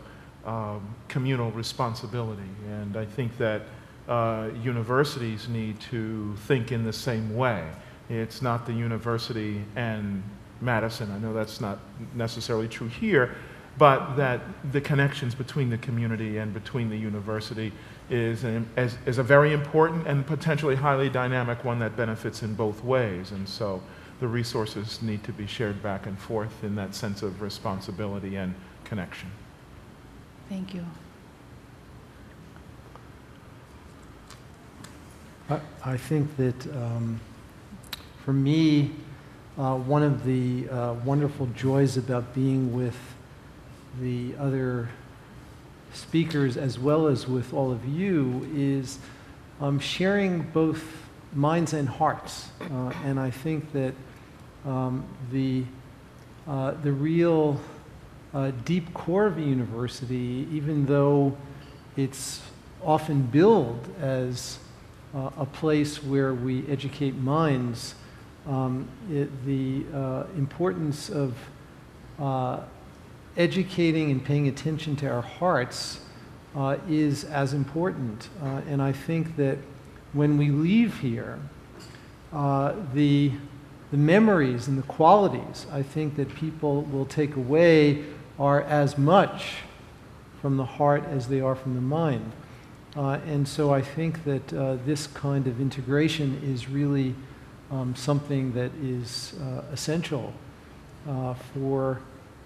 communal responsibility. And I think that universities need to think in the same way. It's not the university and Madison. I know that's not necessarily true here, but that the connections between the community and between the university is a very important and potentially highly dynamic one that benefits in both ways. And so the resources need to be shared back and forth in that sense of responsibility and connection. Thank you. I think that for me, one of the wonderful joys about being with the other speakers as well as with all of you is sharing both minds and hearts. And I think that the real deep core of a university, even though it's often billed as a place where we educate minds, the importance of educating and paying attention to our hearts is as important. And I think that when we leave here, the memories and the qualities I think that people will take away are as much from the heart as they are from the mind. And so I think that this kind of integration is really something that is essential for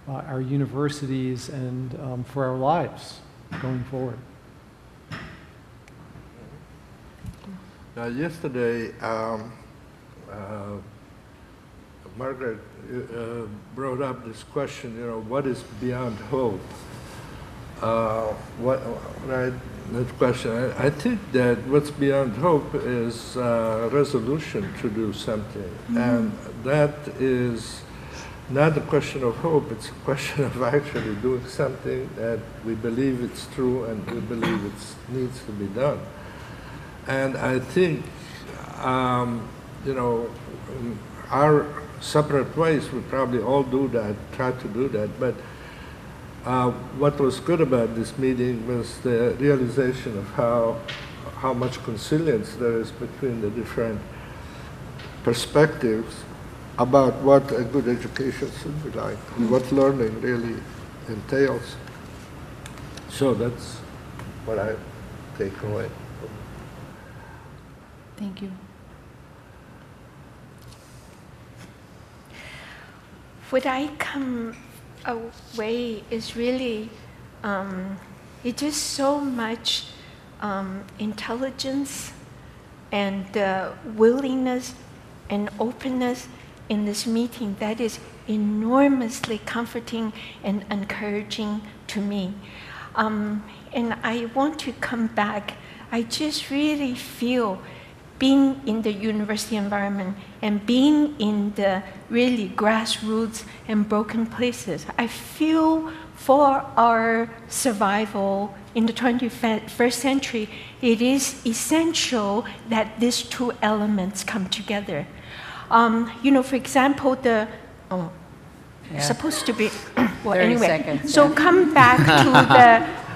our universities and for our lives going forward. Yesterday, Margaret brought up this question, what is beyond hope? That question. I think that what's beyond hope is resolution to do something. And that is not a question of hope, it's a question of actually doing something that we believe it's true and we believe it needs to be done. And I think, in our separate ways, we probably all do that, try to do that. But what was good about this meeting was the realization of how much consilience there is between the different perspectives about what a good education should be like and what learning really entails. So that's what I take away. Thank you. What I come away is really, it's just so much intelligence and willingness and openness in this meeting that is enormously comforting and encouraging to me. And I want to come back. I just really feel being in the university environment and being in the really grassroots and broken places, I feel for our survival in the 21st century, it is essential that these two elements come together. For example, supposed to be, well, 30 anyway. seconds, So yeah. come back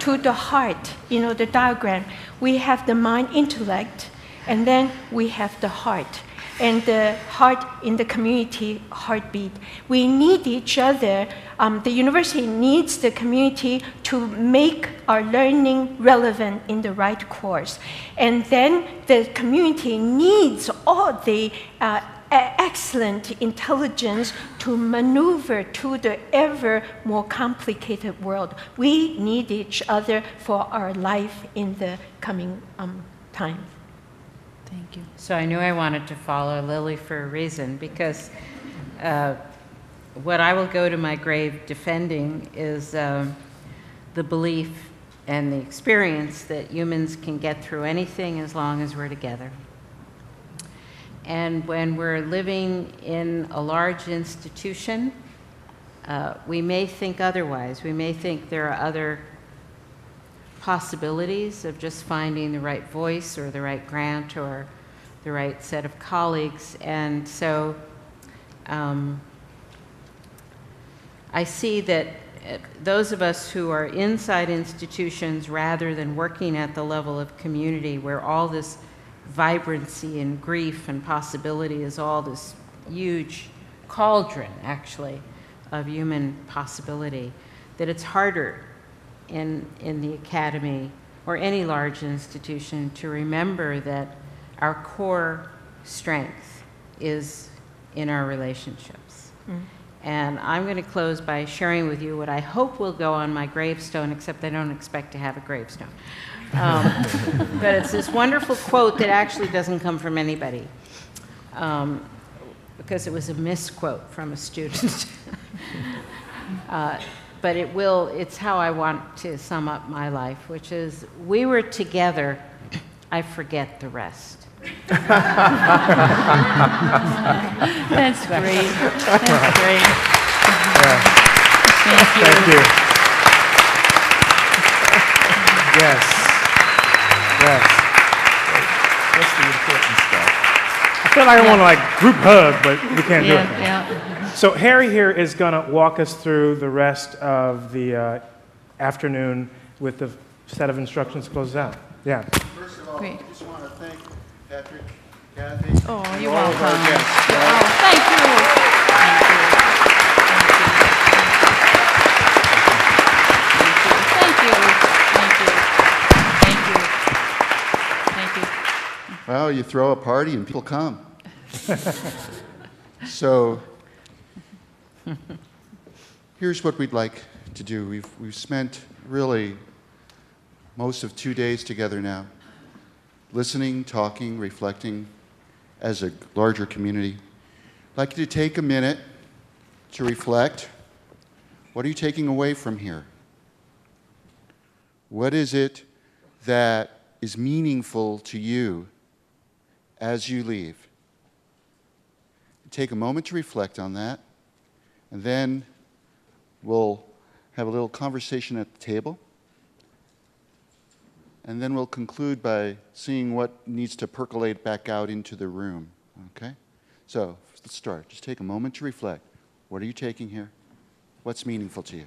to the heart, the diagram. We have the mind, intellect, and then we have the heart. And the heart in the community, heartbeat. We need each other. The university needs the community to make our learning relevant in the right course. And then the community needs all the excellent intelligence to maneuver to the ever more complicated world. We need each other for our life in the coming time. Thank you. So I knew I wanted to follow Lily for a reason, because what I will go to my grave defending is the belief and the experience that humans can get through anything as long as we're together. And when we're living in a large institution, we may think otherwise. We may think there are other possibilities of just finding the right voice or the right grant or the right set of colleagues. And so I see that those of us who are inside institutions rather than working at the level of community where all this vibrancy and grief and possibility is all this huge cauldron, actually, of human possibility, that it's harder in the academy or any large institution to remember that our core strength is in our relationships. And I'm going to close by sharing with you what I hope will go on my gravestone, except I don't expect to have a gravestone. But it's this wonderful quote that actually doesn't come from anybody, because it was a misquote from a student. But it's how I want to sum up my life, which is, we were together, I forget the rest. That's great. That's great. Yeah. Thank you. Yes. Yes. That's the important stuff. I feel like I want to group hug, but we can't do it. Yeah. So Harry here is going to walk us through the rest of the afternoon with the set of instructions closes out. Yeah. First of all, Great. I just want to thank Patrick, Kathy. Oh, you're all of our welcome. guests. Oh, thank you. Thank you. Well, you throw a party and people come. So here's what we'd like to do. We've spent really most of 2 days together now, listening, talking, reflecting as a larger community. I'd like you to take a minute to reflect. What are you taking away from here? What is it that is meaningful to you as you leave? Take a moment to reflect on that, and then we'll have a little conversation at the table, and then we'll conclude by seeing what needs to percolate back out into the room, okay? So let's start. Just take a moment to reflect. What are you taking here? What's meaningful to you?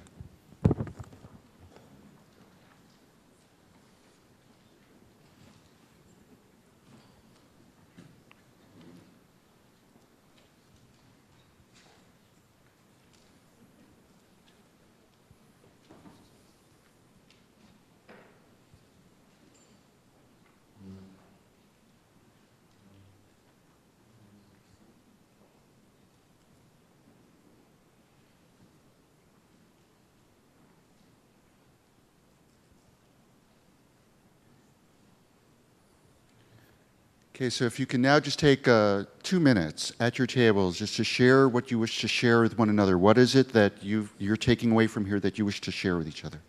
Okay, so if you can now just take 2 minutes at your tables just to share what you wish to share with one another. What is it that you're taking away from here that you wish to share with each other?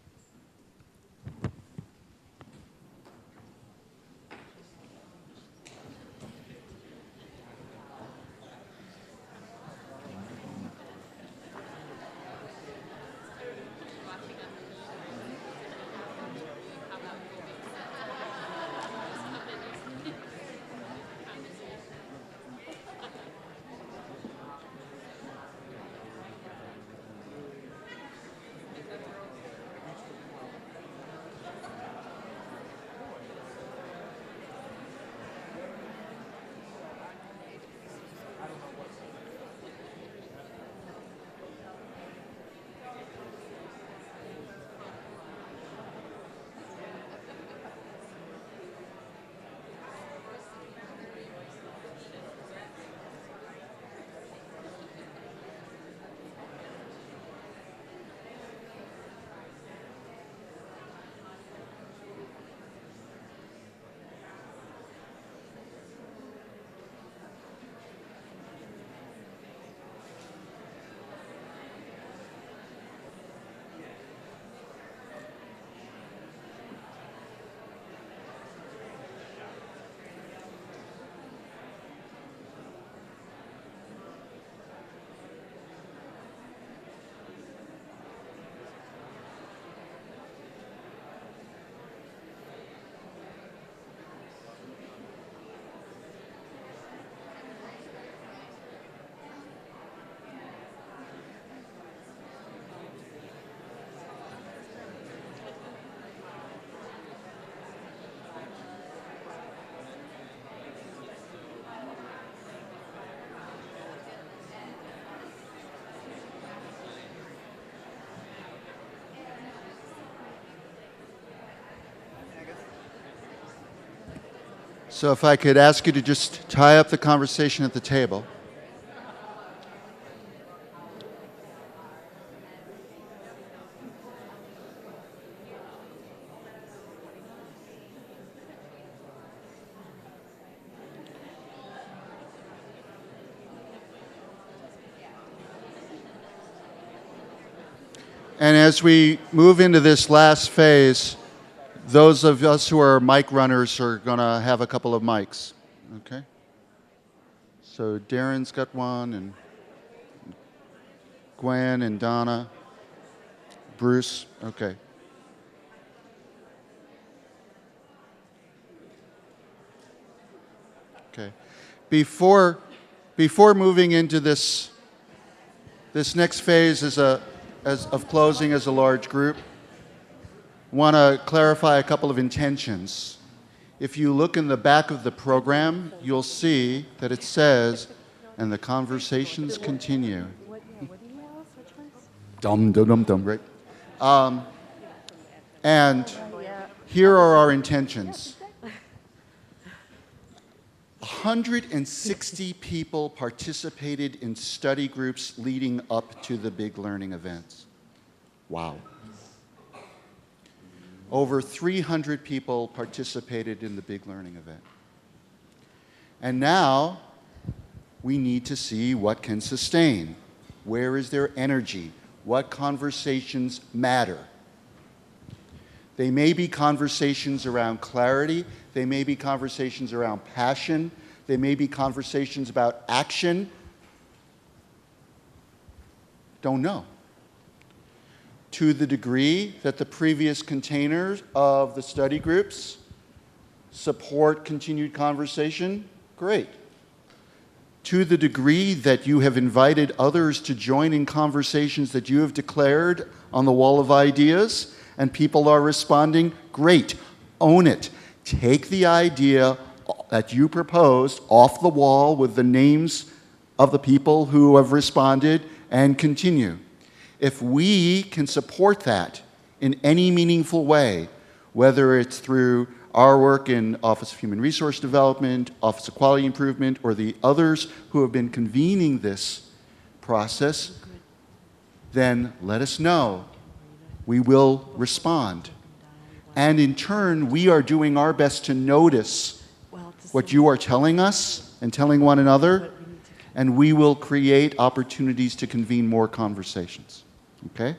So if I could ask you to just tie up the conversation at the table. And as we move into this last phase, those of us who are mic runners are going to have a couple of mics, okay? So Darren's got one, and Gwen and Donna, Bruce, okay. Okay. Before moving into this next phase of closing as a large group, want to clarify a couple of intentions. If you look in the back of the program, you'll see that it says, and the conversations continue. Dum, dum, dum, dum, right? And here are our intentions. 160 people participated in study groups leading up to the big learning events. Wow. Over 300 people participated in the big learning event. And now we need to see what can sustain. Where is there energy? What conversations matter? They may be conversations around clarity. They may be conversations around passion. They may be conversations about action. Don't know. To the degree that the previous containers of the study groups support continued conversation, great. To the degree that you have invited others to join in conversations that you have declared on the wall of ideas and people are responding, great. Own it. Take the idea that you proposed off the wall with the names of the people who have responded and continue. If we can support that in any meaningful way, whether it's through our work in Office of Human Resource Development, Office of Quality Improvement, or the others who have been convening this process, then let us know. We will respond. And in turn, we are doing our best to notice what you are telling us and telling one another, and we will create opportunities to convene more conversations. Okay?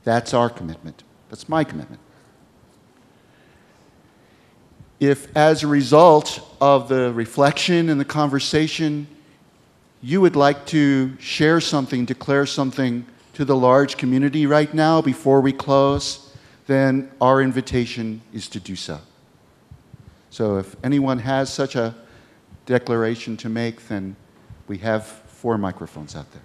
That's our commitment. That's my commitment. If, as a result of the reflection and the conversation, you would like to share something, declare something to the large community right now before we close, then our invitation is to do so. So if anyone has such a declaration to make, then we have 4 microphones out there.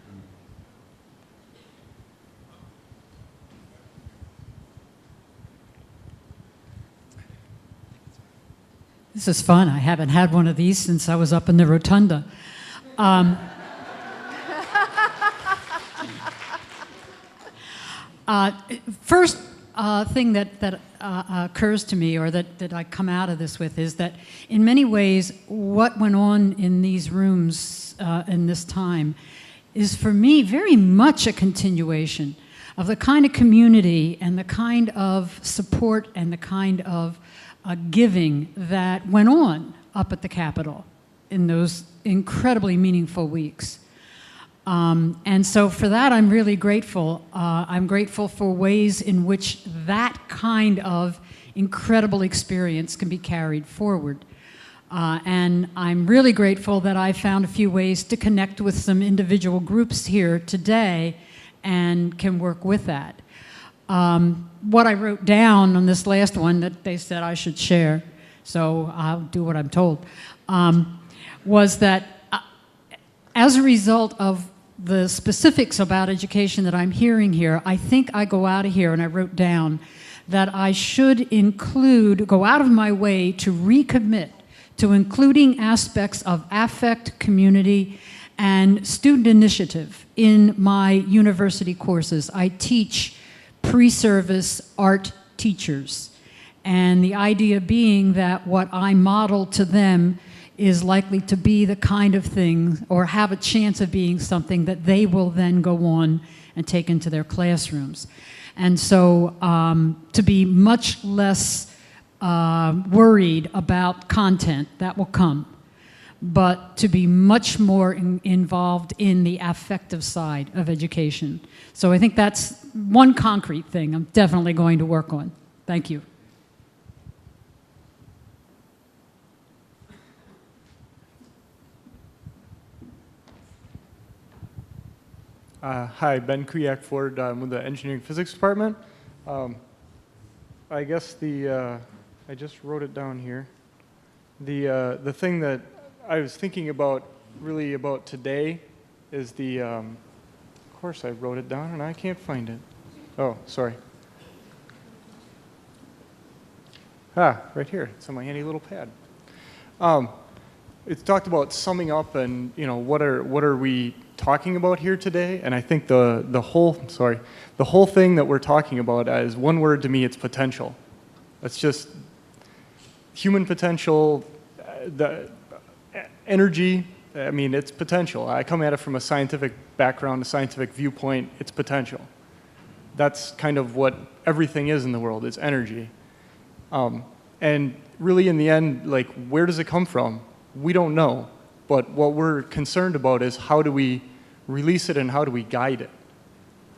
This is fun. I haven't had one of these since I was up in the rotunda. First thing that occurs to me, or that I come out of this with, is that in many ways what went on in these rooms in this time is, for me, very much a continuation of the kind of community and the kind of support and the kind of giving that went on up at the Capitol in those incredibly meaningful weeks. And so for that, I'm really grateful. I'm grateful for ways in which that kind of incredible experience can be carried forward. And I'm really grateful that I found a few ways to connect with some individual groups here today and can work with that. What I wrote down on this last one that they said I should share, so I'll do what I'm told, was that as a result of the specifics about education that I'm hearing here, I think I go out of here, and I wrote down that I should go out of my way to recommit to including aspects of affect, community, and student initiative in my university courses. I teach pre-service art teachers, and the idea being that what I model to them is likely to be the kind of thing, or have a chance of being something, that they will then go on and take into their classrooms. And so to be much less worried about content, that will come, but to be much more involved in the affective side of education. So I think that's one concrete thing I'm definitely going to work on. Thank you. Hi, Ben Kuyak Ford. I'm with the Engineering Physics Department. I guess I just wrote it down here. The thing that I was thinking about, really about today, is of course I wrote it down and I can't find it. Oh, sorry. Right here. It's on my handy little pad. It's talked about summing up and, what are we talking about here today? And I think the whole thing that we're talking about is one word to me. It's potential. It's just human potential, the energy. I mean, it's potential. I come at it from a scientific background, a scientific viewpoint. It's potential. That's kind of what everything is in the world. It's energy. And really, in the end, like, where does it come from? We don't know. But what we're concerned about is how do we release it and how do we guide it?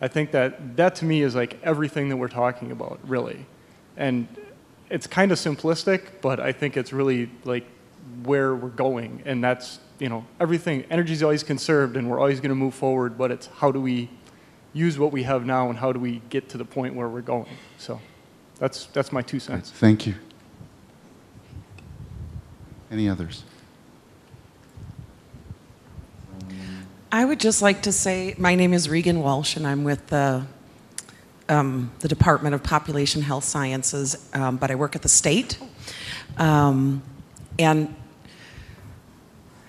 I think that to me is like everything that we're talking about, really. And it's kind of simplistic, but I think it's really like where we're going. And that's, everything, energy is always conserved and we're always going to move forward, but it's how do we use what we have now and how do we get to the point where we're going? So that's my 2 cents. Thank you. Any others? I would just like to say, my name is Regan Walsh, and I'm with the Department of Population Health Sciences, but I work at the state. And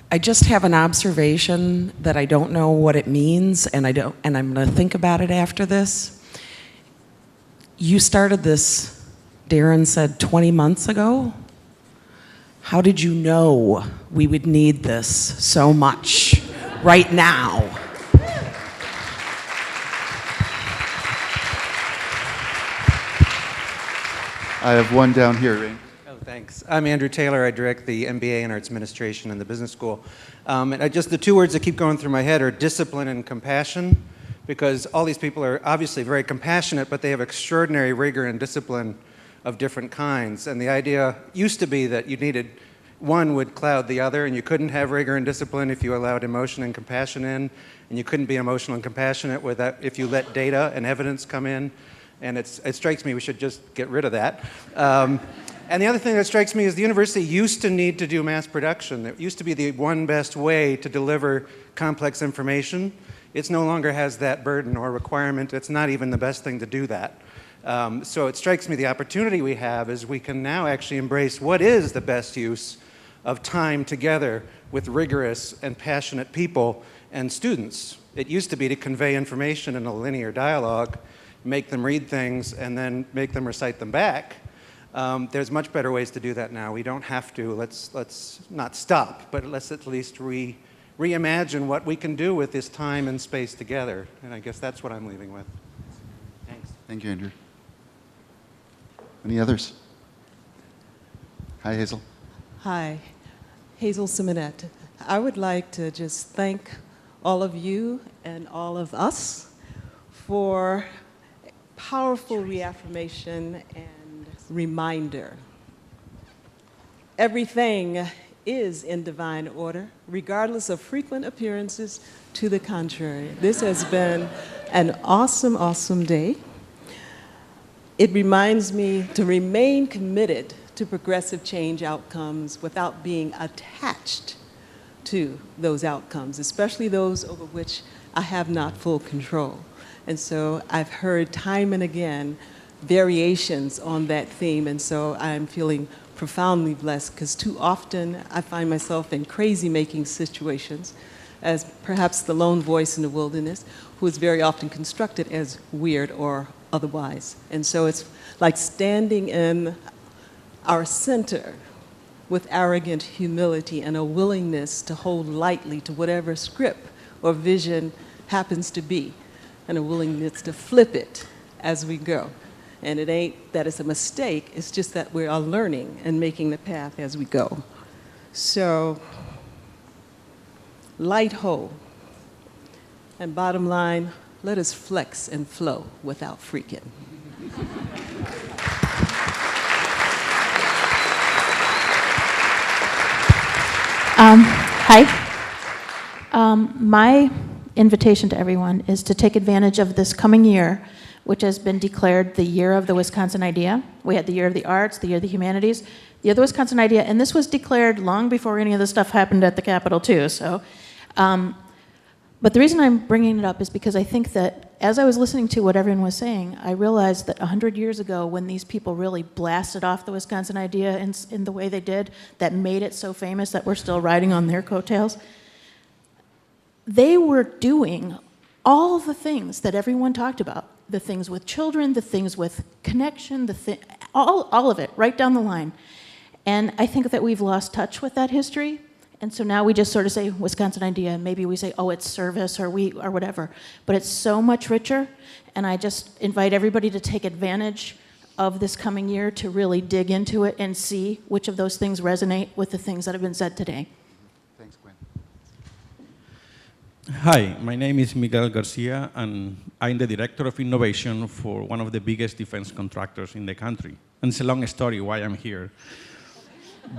I just have an observation that I don't know what it means, and I'm going to think about it after this. You started this, Darren said, 20 months ago. How did you know we would need this so much right now? I have one down here, Rain. Oh, Thanks. I'm Andrew Taylor. I direct the MBA in Arts Administration in the Business School. The two words that keep going through my head are discipline and compassion, because all these people are obviously very compassionate, but they have extraordinary rigor and discipline of different kinds. And the idea used to be that you needed one would cloud the other, and you couldn't have rigor and discipline if you allowed emotion and compassion in, and you couldn't be emotional and compassionate if you let data and evidence come in. And it strikes me we should just get rid of that. And the other thing that strikes me is the university used to need to do mass production. It used to be the one best way to deliver complex information. It no longer has that burden or requirement. It's not even the best thing to do that. So it strikes me the opportunity we have is we can now actually embrace what is the best use of time together with rigorous and passionate people and students. It used to be to convey information in a linear dialogue, make them read things, and then make them recite them back. There's much better ways to do that now. We don't have to. Let's not stop, but let's at least reimagine what we can do with this time and space together. And I guess that's what I'm leaving with. Thanks. Thank you, Andrew. Any others? Hi, Hazel. Hi, Hazel Simonette. I would like to just thank all of you and all of us for powerful reaffirmation and reminder. Everything is in divine order, regardless of frequent appearances to the contrary. This has been an awesome, awesome day. It reminds me to remain committed to progressive change outcomes without being attached to those outcomes, especially those over which I have not full control. And so I've heard time and again variations on that theme, and so I'm feeling profoundly blessed because too often I find myself in crazy-making situations as perhaps the lone voice in the wilderness who is very often constructed as weird or otherwise. And so it's like standing in our center with arrogant humility and a willingness to hold lightly to whatever script or vision happens to be, and a willingness to flip it as we go. And it ain't that it's a mistake, it's just that we are learning and making the path as we go. So, light ho. And bottom line, let us flex and flow without freaking. Hi. My invitation to everyone is to take advantage of this coming year, which has been declared the year of the Wisconsin idea. We had the year of the arts, the year of the humanities, the year of the Wisconsin idea, and this was declared long before any of this stuff happened at the Capitol too. So, but the reason I'm bringing it up is because I think that as I was listening to what everyone was saying, I realized that 100 years ago, when these people really blasted off the Wisconsin idea in the way they did, that made it so famous that we're still riding on their coattails, they were doing all the things that everyone talked about. The things with children, the things with connection, all of it, right down the line. And I think that we've lost touch with that history. And so now we just sort of say Wisconsin idea, and maybe we say, oh, it's service or whatever. But it's so much richer, and I just invite everybody to take advantage of this coming year to really dig into it and see which of those things resonate with the things that have been said today. Thanks, Gwen. Hi, my name is Miguel Garcia, and I'm the Director of Innovation for one of the biggest defense contractors in the country. And it's a long story why I'm here.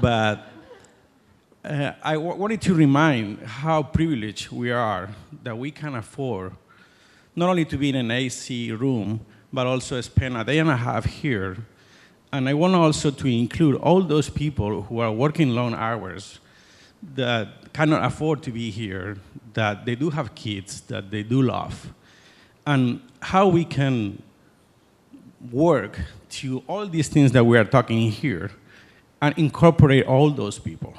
But I wanted to remind how privileged we are that we can afford not only to be in an AC room, but also spend a day and a half here. And I want also to include all those people who are working long hours that cannot afford to be here, that they do have kids, that they do love, and how we can work to all these things that we are talking here and incorporate all those people.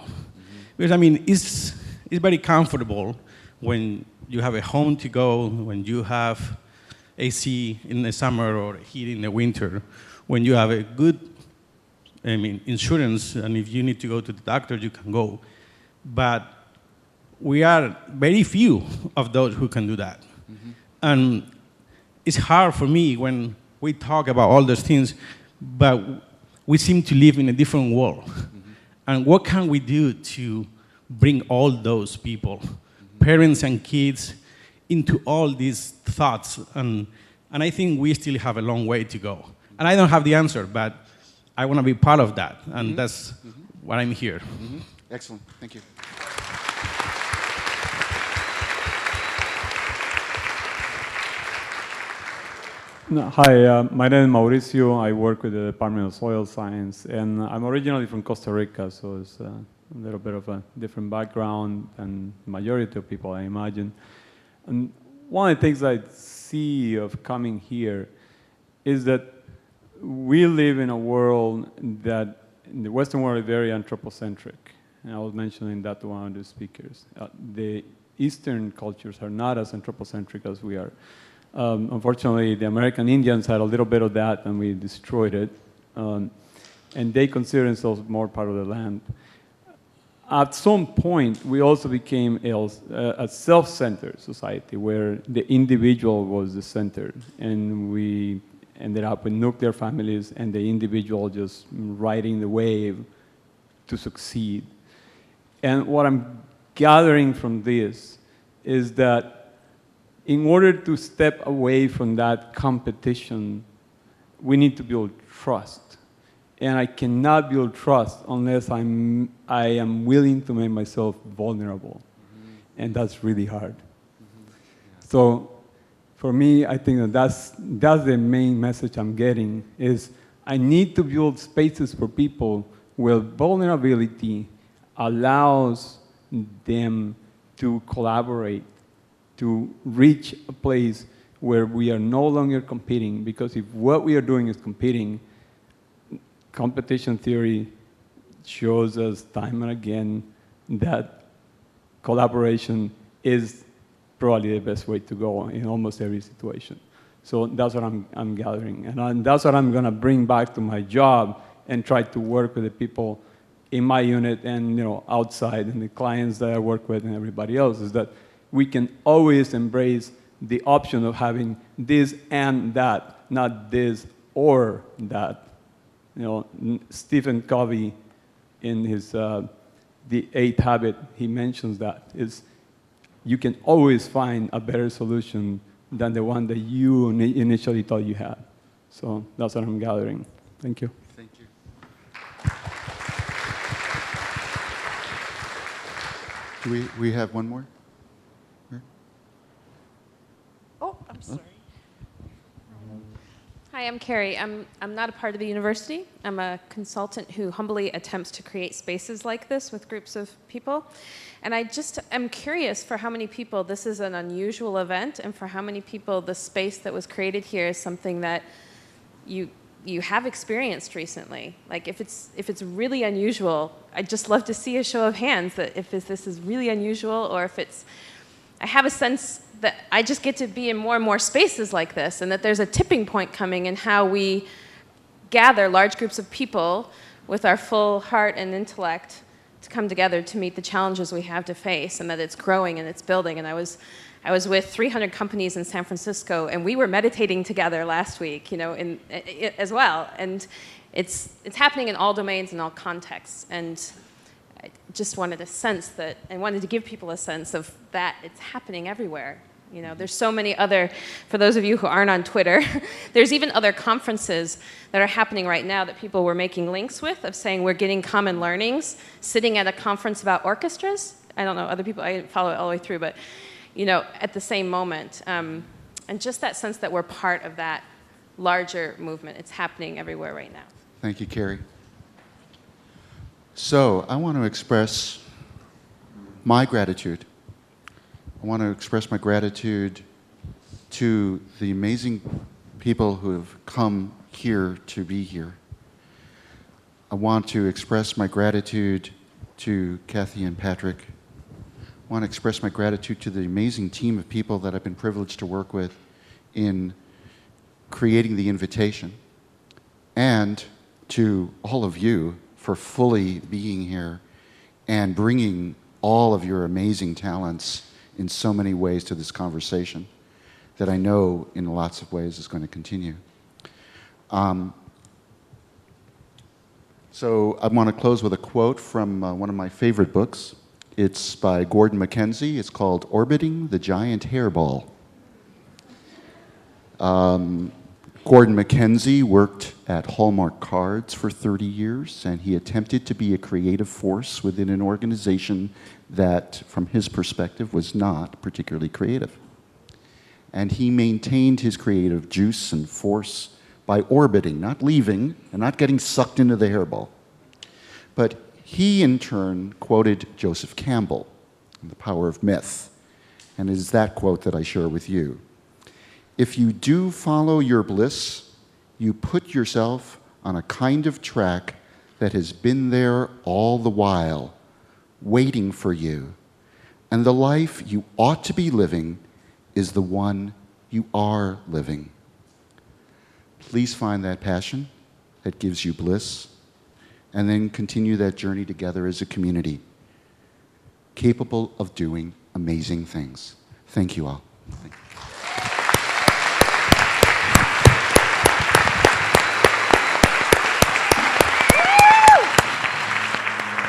Because, I mean, it's very comfortable when you have a home to go, when you have AC in the summer or heat in the winter, when you have a good, insurance, and if you need to go to the doctor, you can go. But we are very few of those who can do that. Mm-hmm. And it's hard for me when we talk about all those things, but we seem to live in a different world. And what can we do to bring all those people, parents and kids, into all these thoughts? And I think we still have a long way to go. And I don't have the answer, but I want to be part of that. And that's why I'm here. Excellent. Thank you. Hi, my name is Mauricio. I work with the Department of Soil Science, and I'm originally from Costa Rica, so it's a little bit of a different background than the majority of people, I imagine. And one of the things I see of coming here is that we live in a world that, in the Western world, is very anthropocentric. And I was mentioning that to one of the speakers. The Eastern cultures are not as anthropocentric as we are. Unfortunately, the American Indians had a little bit of that, and we destroyed it. And they consider themselves more part of the land. At some point, we also became a self-centered society where the individual was the center. And we ended up with nuclear families and the individual just riding the wave to succeed. And what I'm gathering from this is that in order to step away from that competition, we need to build trust. And I cannot build trust unless I am willing to make myself vulnerable. And that's really hard. So for me, I think that's the main message I'm getting, is I need to build spaces for people where vulnerability allows them to collaborate, to reach a place where we are no longer competing. Because if what we are doing is competing, competition theory shows us time and again that collaboration is probably the best way to go in almost every situation. So that's what I'm gathering. And that's what I'm going to bring back to my job and try to work with the people in my unit and outside, and the clients that I work with and everybody else, is that we can always embrace the option of having this and that, not this or that. Stephen Covey, in his The 8th Habit, he mentions that is you can always find a better solution than the one that you initially thought you had. So that's what I'm gathering. Thank you. Thank you. Do we have one more? Oh, I'm sorry. Hi, I'm Carrie. I'm not a part of the university. I'm a consultant who humbly attempts to create spaces like this with groups of people. And I just am curious for how many people this is an unusual event, and for how many people the space that was created here is something that you have experienced recently. Like if it's really unusual, I'd just love to see a show of hands that if this is really unusual, or if it's, I have a sense that I just get to be in more and more spaces like this, and that there's a tipping point coming in how we gather large groups of people with our full heart and intellect to come together to meet the challenges we have to face, and that it's growing and it's building. And I was with 300 companies in San Francisco, and we were meditating together last week, as well. And it's happening in all domains and all contexts. And I just wanted a sense that, I wanted to give people a sense of that it's happening everywhere. There's so many other, for those of you who aren't on Twitter, there's even other conferences that are happening right now that people were making links with, of saying we're getting common learnings, sitting at a conference about orchestras. I don't know, other people, I didn't follow it all the way through, but at the same moment. And just that sense that we're part of that larger movement. It's happening everywhere right now. Thank you, Carrie. So I want to express my gratitude. I want to express my gratitude to the amazing people who have come here to be here. I want to express my gratitude to Kathy and Patrick. I want to express my gratitude to the amazing team of people that I've been privileged to work with in creating the invitation, and to all of you for fully being here and bringing all of your amazing talents in so many ways to this conversation that I know in lots of ways is going to continue. So I want to close with a quote from one of my favorite books. It's by Gordon Mackenzie. It's called Orbiting the Giant Hairball. Gordon Mackenzie worked at Hallmark Cards for 30 years, and he attempted to be a creative force within an organization that, from his perspective, was not particularly creative. And he maintained his creative juice and force by orbiting, not leaving, and not getting sucked into the hairball. But he, in turn, quoted Joseph Campbell, The Power of Myth, and it is that quote that I share with you. If you do follow your bliss, you put yourself on a kind of track that has been there all the while, waiting for you. And the life you ought to be living is the one you are living. Please find that passion that gives you bliss, and then continue that journey together as a community, capable of doing amazing things. Thank you all. Thank you.